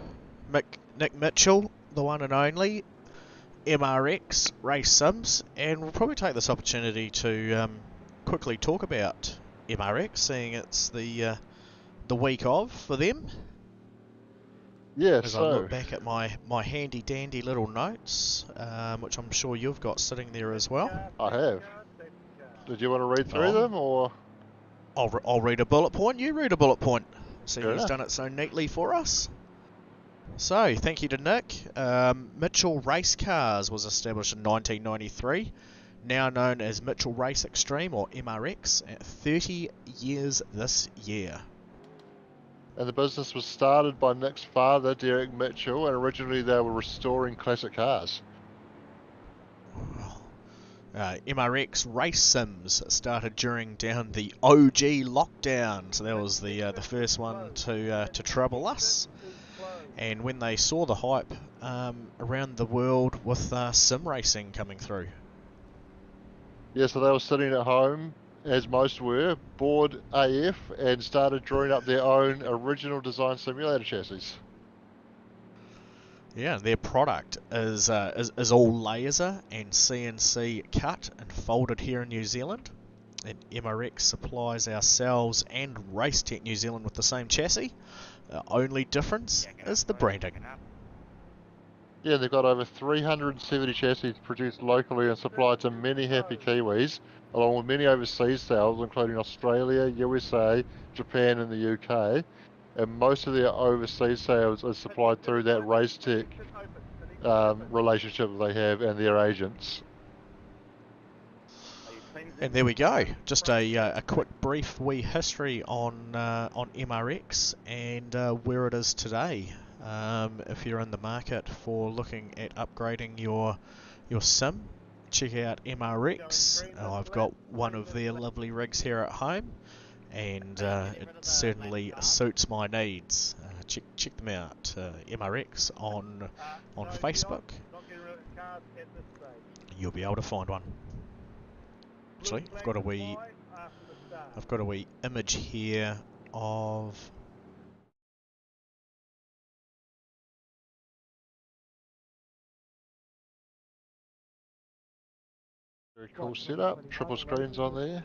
Nick Mitchell, the one and only, MRX Race Sims, and we'll probably take this opportunity to quickly talk about MRX, seeing it's the week of for them. Yeah, As I so look back at my handy dandy little notes, which I'm sure you've got sitting there as well. I have. Did you want to read through Oh. them, or? I'll read a bullet point, you read a bullet point. See, Fair he's enough. done it so neatly for us. So, thank you to Nick. Mitchell Race Cars was established in 1993, now known as Mitchell Race Extreme, or MRX, at 30 years this year. And the business was started by Nick's father, Derek Mitchell, and originally they were restoring classic cars. MRX Race Sims started during down the OG lockdown, so that was the first one to trouble us. And when they saw the hype around the world with sim racing coming through. Yeah, so they were sitting at home, as most were, bored AF, and started drawing up their own original design simulator chassis. Yeah, their product is all laser and CNC cut and folded here in New Zealand. And MRX supplies ourselves and Racetech New Zealand with the same chassis. The only difference is the branding. Yeah, they've got over 370 chassis produced locally and supplied to many happy Kiwis, along with many overseas sales, including Australia, USA, Japan, and the UK. And most of their overseas sales is supplied through that Racetech relationship they have and their agents. And there we go. Just a quick brief wee history on MRX and where it is today. If you're in the market for looking at upgrading your sim, check out MRX. I've got one of their lovely rigs here at home, and it certainly suits my needs. Check them out. MRX on Facebook. You'll be able to find one. Actually, I've got a wee image here of. Very cool setup, triple screens on there.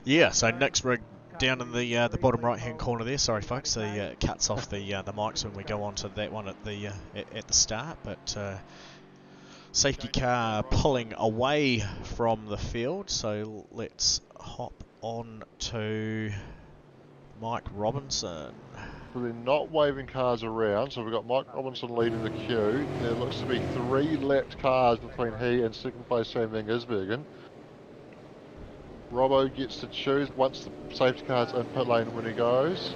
Yeah, so Nick's rig down in the bottom right hand corner there. Sorry folks, the cuts off the mics when we go on to that one at the start, but safety car pulling away from the field, so let's hop on to Mike Robinson. So they're not waving cars around. So we've got Mike Robinson leading the queue. There looks to be 3 lapped cars between he and second place Shane Van Gisbergen. Robbo gets to choose once the safety car's in pit lane when he goes.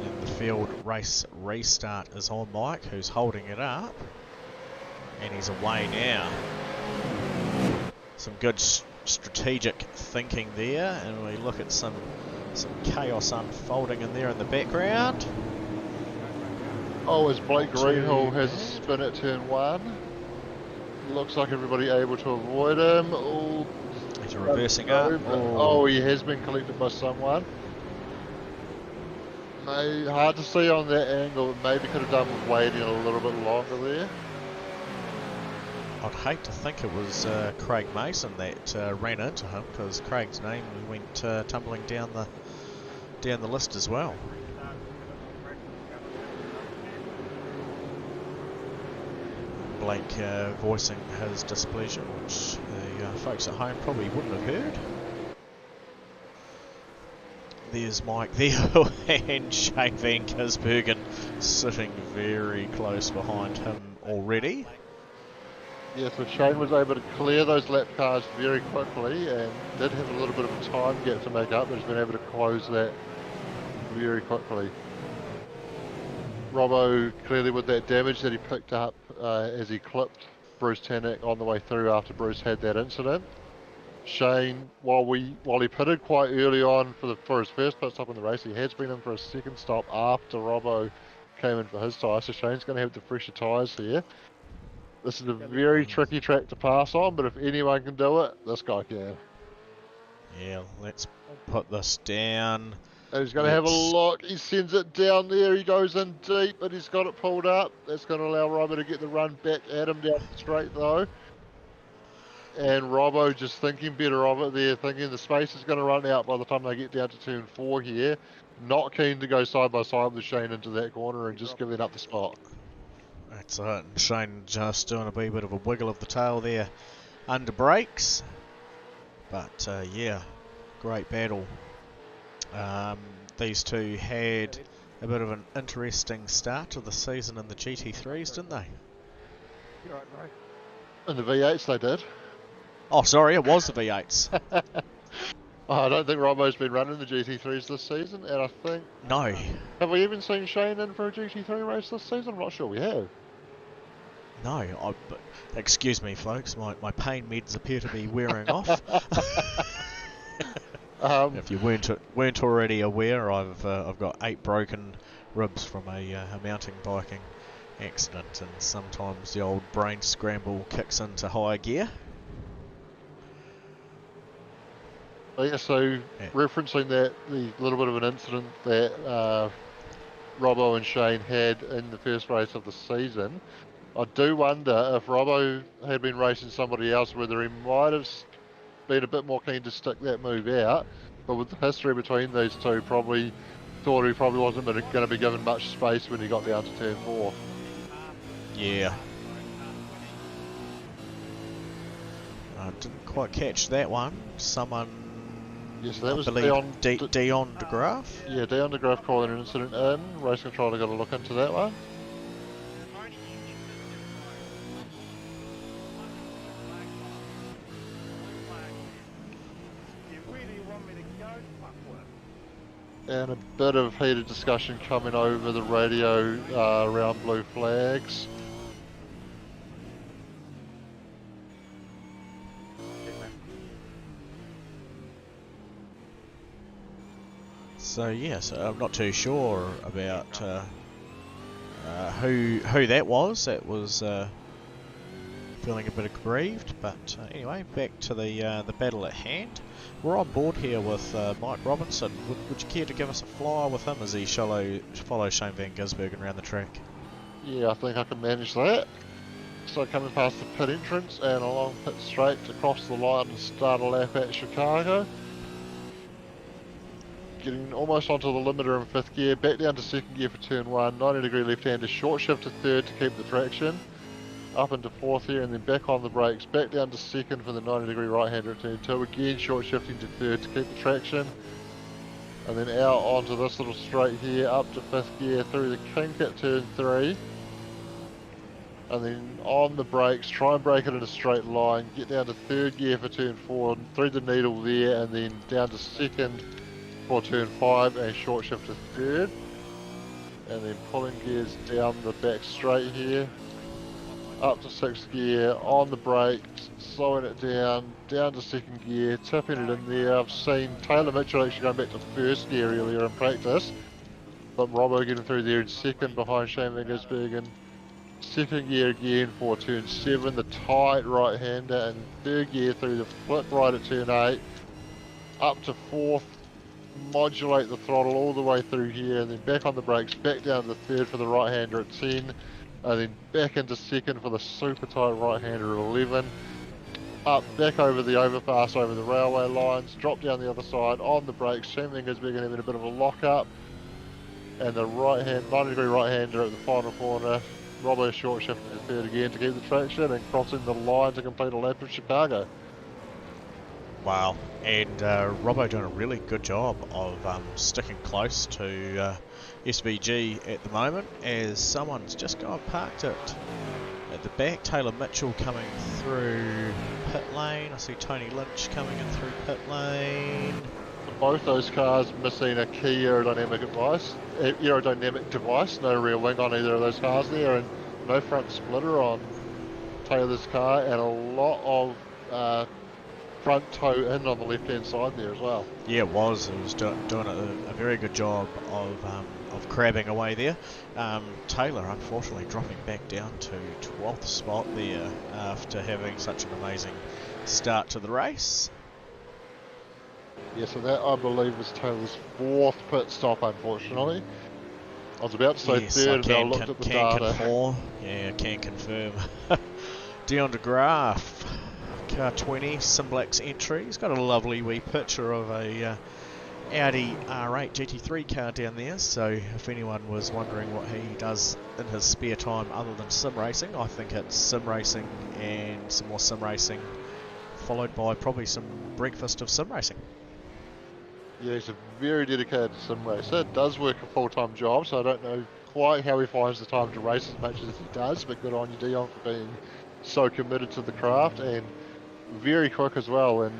And the field race restart is on Mike, who's holding it up. And he's away now. Some good strategic thinking there, and we look at some chaos unfolding in there in the background. Oh, as Blake Greenhill has a spin at turn 1. Looks like everybody able to avoid him. Oh, He's reversing up. Oh, he has been collected by someone. Hard to see on that angle. Maybe could have done with waiting a little bit longer there. I'd hate to think it was Craig Mason that ran into him, because Craig's name went tumbling down the list as well. Blake voicing his displeasure, which the folks at home probably wouldn't have heard. There's Mike there, and Shane Van Gisbergen sitting very close behind him already. Yeah, so Shane was able to clear those lap cars very quickly and did have a little bit of a time gap to make up, but has been able to close that very quickly. Robbo clearly with that damage that he picked up as he clipped Bruce Tanak on the way through after Bruce had that incident. Shane, while he pitted quite early on for his first pit stop in the race, he has been in for a second stop after Robbo came in for his tyre, so Shane's going to have the fresher tyres here. This is a very tricky track to pass on, but if anyone can do it, this guy can. Yeah, let's put this down. And he's going to have a look. He sends it down there. He goes in deep, but he's got it pulled up. That's going to allow Robbo to get the run back at him down the straight, though. And Robbo just thinking better of it there, thinking the space is going to run out by the time they get down to turn 4 here. Not keen to go side by side with Shane into that corner and just giving up the spot. That's it. And Shane just doing a wee bit of a wiggle of the tail there under brakes. But yeah, great battle. These two had a bit of an interesting start to the season in the GT3s, didn't they? You're right, bro. In the V8s they did. Oh, sorry, it was the V8s. I don't think Robbo's been running the GT3s this season, and I think... No. Have we even seen Shane in for a GT3 race this season? I'm not sure we have. No, but excuse me, folks. My pain meds appear to be wearing off. If you weren't already aware, I've got 8 broken ribs from a mountain biking accident, and sometimes the old brain scramble kicks into high gear. Yeah, so referencing that, the little bit of an incident that Robbo and Shane had in the first race of the season, I do wonder if Robbo had been racing somebody else, whether he might have been a bit more keen to stick that move out, but with the history between these two, probably thought he probably wasn't going to be given much space when he got down to turn 4. Yeah. I didn't quite catch that one. Someone... Yes, that was Dion de Graaf. Yeah, Dion de Graaf calling an incident in. Race controller got to look into that one. And a bit of heated discussion coming over the radio around blue flags. So yes, I'm not too sure about who that was. That was feeling a bit aggrieved, but anyway, back to the battle at hand. We're on board here with Mike Robinson. Would you care to give us a flyer with him as he follows Shane Van Gisbergen around the track? Yeah, I think I can manage that. So coming past the pit entrance and along pit straight across the line and start a lap at Chicago. Getting almost onto the limiter in 5th gear, back down to 2nd gear for turn 1, 90 degree left-hander, short shift to 3rd to keep the traction. up into fourth here, and then back on the brakes, back down to second for the 90-degree right-hander at turn 2, again short shifting to third to keep the traction, and then out onto this little straight here, up to fifth gear through the kink at turn 3, and then on the brakes, try and brake it in a straight line, get down to third gear for turn 4, thread the needle there, and then down to second for turn 5 and short shift to third, and then pulling gears down the back straight here, up to 6th gear, on the brakes, slowing it down to 2nd gear, tipping it in there. I've seen Taylor Mitchell actually going back to 1st gear earlier in practice, but Robbo getting through there in 2nd behind Shane Vingersbergen. 2nd gear again for turn 7, the tight right-hander, and 3rd gear through the flip right at turn 8, up to 4th, modulate the throttle all the way through here, and then back on the brakes, back down to 3rd for the right-hander at 10, and then back into 2nd for the super tight right-hander at 11, up back over the overpass over the railway lines, drop down the other side on the brakes, Shane Vingersbergen having a bit of a lock-up, and the 90-degree right-hander at the final corner, Robbo short shifting to third again to keep the traction and crossing the line to complete a lap of Chicago. Wow, and Robbo doing a really good job of sticking close to SVG at the moment, as someone's just gone parked it at the back. Taylor Mitchell coming through pit lane. I see Tony Lynch coming in through pit lane. Both those cars missing a key aerodynamic device, no rear wing on either of those cars there, and no front splitter on Taylor's car, and a lot of front toe in on the left hand side there as well. Yeah, it was doing a very good job of crabbing away there. Taylor unfortunately dropping back down to 12th spot there after having such an amazing start to the race. Yeah, so that I believe was Taylor's 4th pit stop, unfortunately. I was about to say Yes, third, and I looked at the data. Can confirm. Dion de Graaf, car 20, Simblac's entry. He's got a lovely wee picture of a Audi R8 GT3 car down there, so if anyone was wondering what he does in his spare time other than sim racing, I think it's sim racing and some more sim racing, followed by probably some breakfast of sim racing. Yeah, he's a very dedicated sim racer. Does work a full-time job, so I don't know quite how he finds the time to race as much as he does, but good on you, Dion, for being so committed to the craft, and very quick as well. And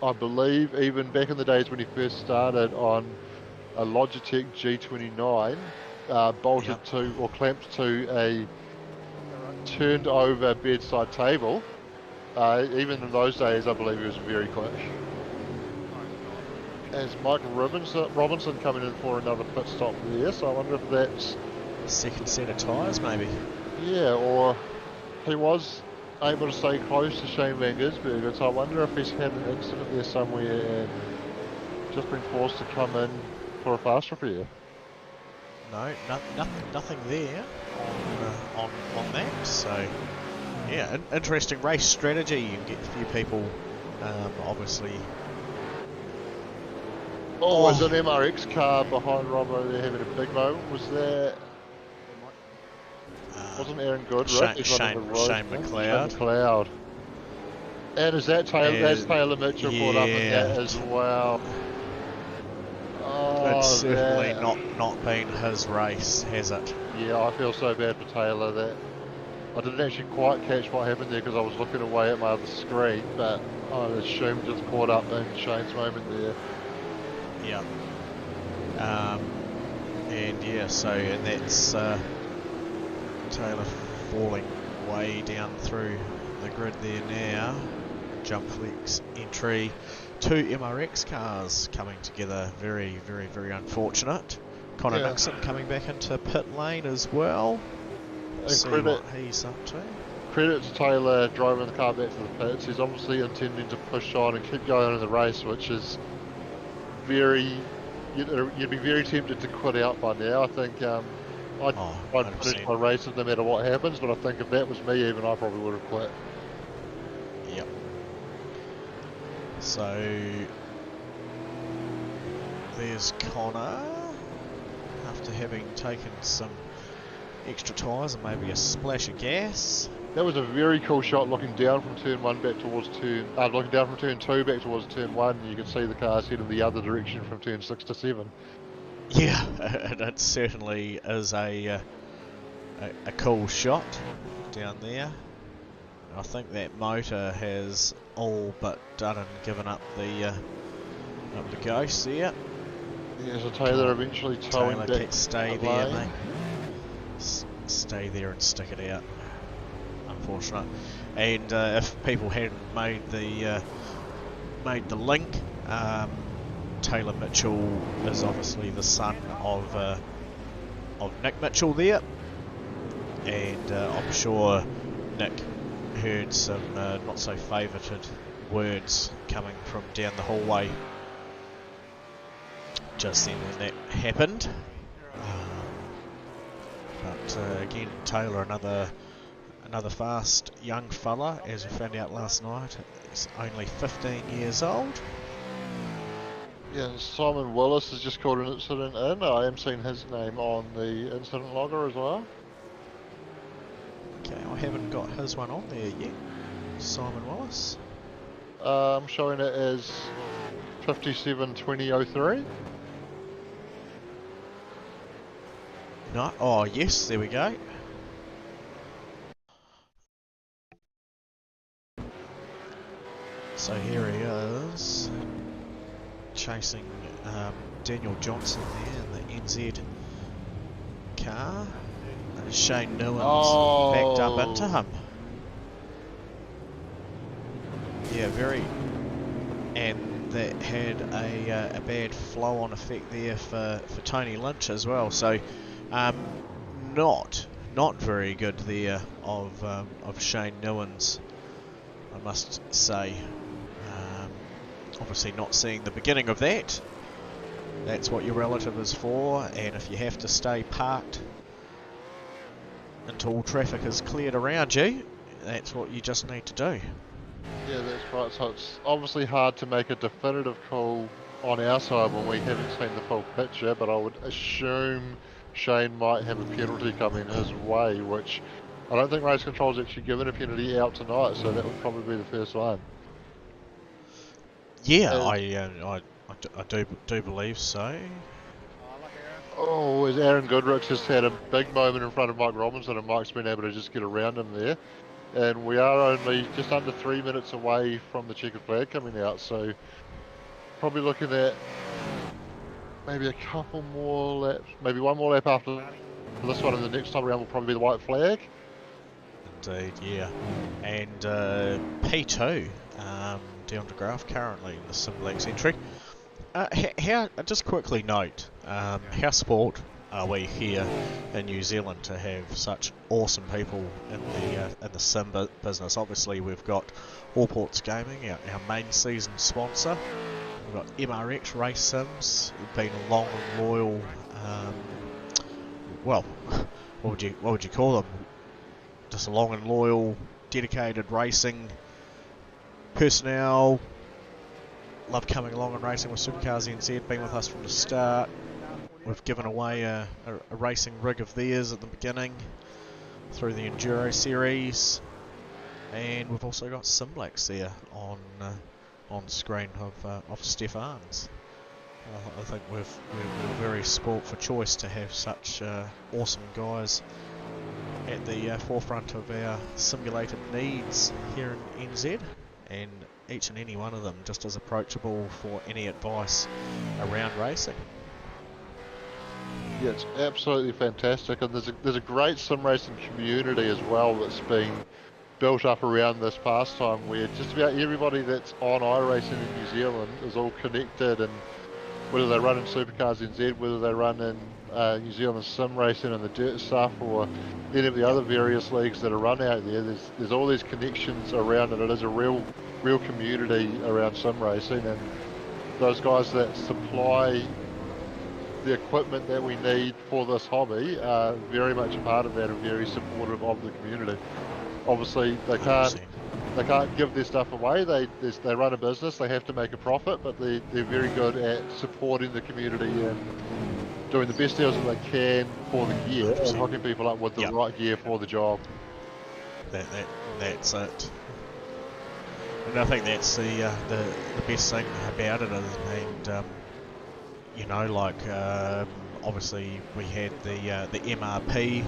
I believe even back in the days when he first started on a Logitech G29, bolted to or clamped to a turned over bedside table, even in those days I believe he was very quick. As Michael Robinson coming in for another pit stop there, so I wonder if that's second set of tyres maybe. Yeah, or he was able to stay close to Shane Vingersbergen, so I wonder if he's had an incident there somewhere and just been forced to come in for a fast repair. No, nothing there on that. So yeah, interesting race strategy. You can get a few people, obviously. Oh, there's an MRX car behind Robbo there having a big moment. Was there? Wasn't Aaron Goodrich? Shane McLeod. And is that Taylor? That's Taylor Mitchell caught up in that as well. Oh, it's certainly not been his race, has it? Yeah, I feel so bad for Taylor that I didn't actually quite catch what happened there because I was looking away at my other screen, but I assumed just caught up in Shane's moment there. Yeah. And that's Taylor falling way down through the grid there now. Jump flex entry. 2 MRX cars coming together. Very, very, very unfortunate. Connor Nixon coming back into pit lane as well. See what he's up to. Credit to Taylor driving the car back to the pits. He's obviously intending to push on and keep going in the race, which is you'd be very tempted to quit out by now. I think I'd finish my races no matter what happens, but I think if that was me, even I probably would have quit. Yep. So there's Connor, after having taken some extra tyres and maybe a splash of gas. That was a very cool shot looking down from turn 1 back towards looking down from turn 2 back towards turn 1. You can see the cars heading the other direction from turn 6 to 7. Yeah, it certainly is a cool shot down there. I think that motor has all but done and given up the ghost there. Yeah, so Taylor eventually towing Taylor, back can't stay up there, lane. mate. Stay there and stick it out. Unfortunate. And if people hadn't made the link, Taylor Mitchell is obviously the son of Nick Mitchell there, and I'm sure Nick heard some not so favoured words coming from down the hallway just then when that happened. But again, Taylor, another fast young fella, as we found out last night. He's only 15 years old. Yeah, Simon Willis has just called an incident in. I am seeing his name on the incident logger as well. Okay, I haven't got his one on there yet. Simon Willis. I'm showing it as 572003. No, oh yes, there we go. So here he is, chasing Daniel Johnson there in the NZ car. And Shane Newlan's backed up into him. Yeah, very. And that had a bad flow-on effect there for Tony Lynch as well. So not very good there of Shane Newlan's, I must say. Obviously not seeing the beginning of that. That's what your relative is for, and if you have to stay parked until traffic is cleared around you, that's what you just need to do. Yeah, that's right. So it's obviously hard to make a definitive call on our side when we haven't seen the full picture, but I would assume Shane might have a penalty coming his way, which I don't think Race Control's actually given a penalty out tonight, so that would probably be the first one. Yeah, I do believe so. Oh, as Aaron Goodrick's just had a big moment in front of Mike Robinson, and Mike's been able to just get around him there. And we are only just under 3 minutes away from the checkered flag coming out, so probably looking at maybe a couple more laps, maybe one more lap after this one, and the next time around will probably be the white flag. Indeed, yeah. And P2, Dion de Graaf currently in the Simplex entry. Just quickly note, how spoiled are we here in New Zealand to have such awesome people in the sim business. Obviously we've got Allports Gaming, our main season sponsor. We've got MRX Race Sims, who've been a long and loyal, well, what would you call them? Just a long and loyal, dedicated racing personnel. Love coming along and racing with SuperCars NZ, been with us from the start. We've given away a racing rig of theirs at the beginning through the Enduro series, and we've also got Simplex there on screen of Stefan's. I think we're very sport for choice to have such awesome guys at the forefront of our simulated needs here in NZ, and each and any one of them just as approachable for any advice around racing. Yeah, it's absolutely fantastic, and there's a great sim racing community as well that's been built up around this pastime, where just about everybody that's on iRacing in New Zealand is all connected, and whether they run in SuperCars NZ, whether they run in New Zealand sim racing and the dirt stuff, or any of the other various leagues that are run out there, there's all these connections around it. It is a real community around sim racing, and those guys that supply the equipment that we need for this hobby are very much a part of that and very supportive of the community. Obviously, they can't give their stuff away. They run a business. They have to make a profit, but they're very good at supporting the community and doing the best deals that they can for the gear and hooking people up with the right gear for the job. That's it. And I think that's the best thing about it is, and you know, like obviously we had the MRP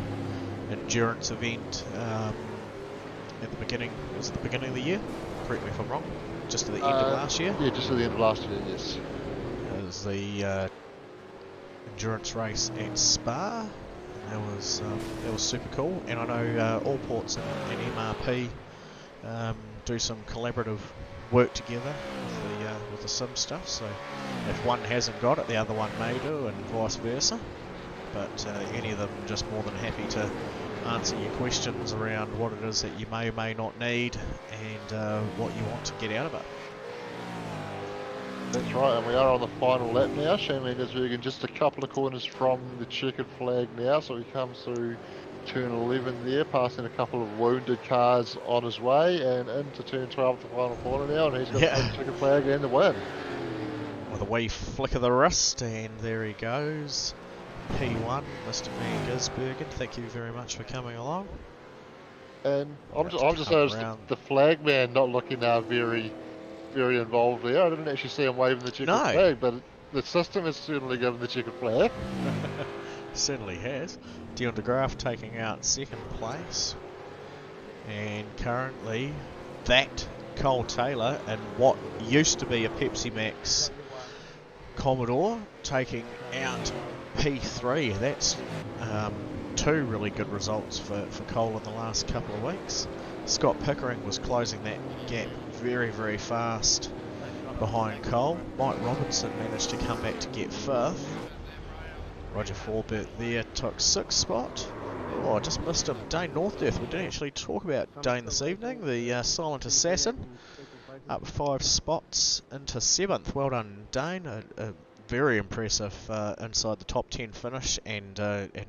endurance event at the beginning. Was it the beginning of the year? Correct me if I'm wrong. Just at the end of last year. Yeah, just at the end of last year. Yes. It was the endurance race at Spa. That was super cool. And I know Allports and MRP do some collaborative work together with the sim stuff. So if one hasn't got it, the other one may do, and vice versa. But any of them just more than happy to answer your questions around what it is that you may or may not need and what you want to get out of it. That's right, and we are on the final lap now. Shane Langersbergen just a couple of corners from the checkered flag now, so he comes through turn 11 there, passing a couple of wounded cars on his way, and into turn 12, the final corner now, and he's got the checkered flag and the win. With a wee flick of the wrist, and there he goes. P1, Mr. Van Gisbergen, thank you very much for coming along. And I'm just noticed the flag man not looking very involved there. I didn't actually see him waving the checkered flag, but the system has certainly given the checkered flag. Certainly has. Dion de Graaf taking out second place. And currently, that Cole Taylor and what used to be a Pepsi Max Commodore taking out P3. That's two really good results for Cole in the last couple of weeks. Scott Pickering was closing that gap very, very fast behind Cole. Mike Robinson managed to come back to get fifth. Roger Forbert there took sixth spot. Oh, I just missed him. Dane Northdearth. We didn't actually talk about Dane this evening. The Silent Assassin up 5 spots into 7th. Well done, Dane. A very impressive inside the top 10 finish and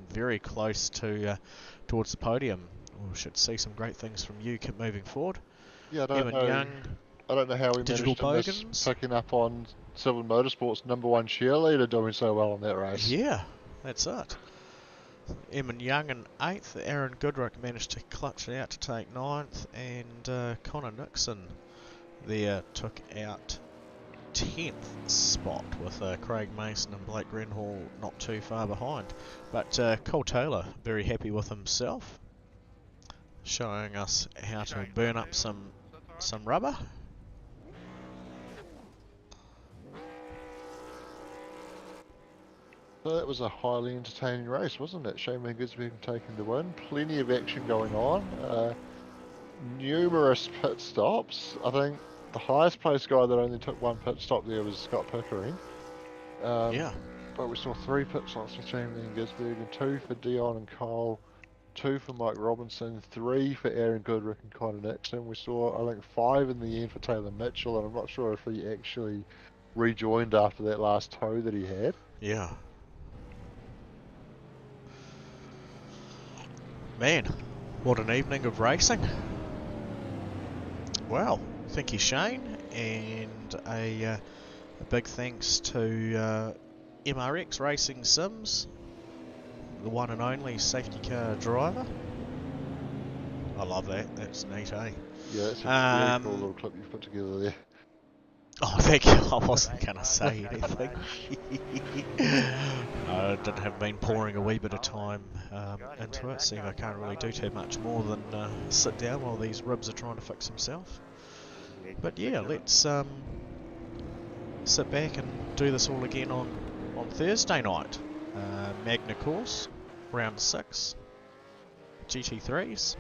very close to towards the podium. We should see some great things from you moving forward. Yeah, I don't know how we managed to miss picking up on Sylvan Motorsports' #1 cheerleader doing so well in that race. Yeah, that's it. Eamon Young in 8th. Aaron Goodrick managed to clutch it out to take 9th, and Connor Nixon there took out 10th spot with Craig Mason and Blake Grenhall not too far behind. But Cole Taylor very happy with himself, showing us how to burn up some rubber. So that was a highly entertaining race, wasn't it? Shane Van Gisbergen taking the win. Plenty of action going on. Numerous pit stops. I think the highest placed guy that only took one pit stop there was Scott Pickering. Yeah. But we saw 3 pit stops for Shane Van Gisbergen, 2 for Dion and Cole, 2 for Mike Robinson, 3 for Aaron Goodrick and Connor Nixon. We saw, I think, 5 in the end for Taylor Mitchell, and I'm not sure if he actually rejoined after that last tow that he had. Yeah. Man, what an evening of racing. Wow, thank you, Shane, and a big thanks to MRX Racing Sims, the one and only safety car driver. I love that, that's neat, eh? Yeah, that's a really cool little clip you've put together there. Oh, thank you. I wasn't going to say anything. I have been pouring a wee bit of time into it, seeing I can't really do too much more than sit down while these ribs are trying to fix themselves. But yeah, let's sit back and do this all again on Thursday night. Magna Course, round 6, GT3s,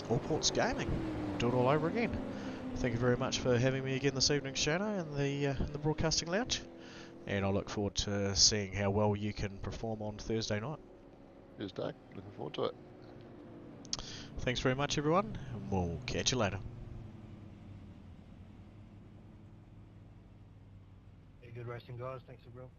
Allports Gaming. Do it all over again. Thank you very much for having me again this evening, Shano, in the broadcasting lounge. And I look forward to seeing how well you can perform on Thursday night. Cheers, Doug. Looking forward to it. Thanks very much, everyone, and we'll catch you later. Hey, good racing, guys. Thanks, everyone.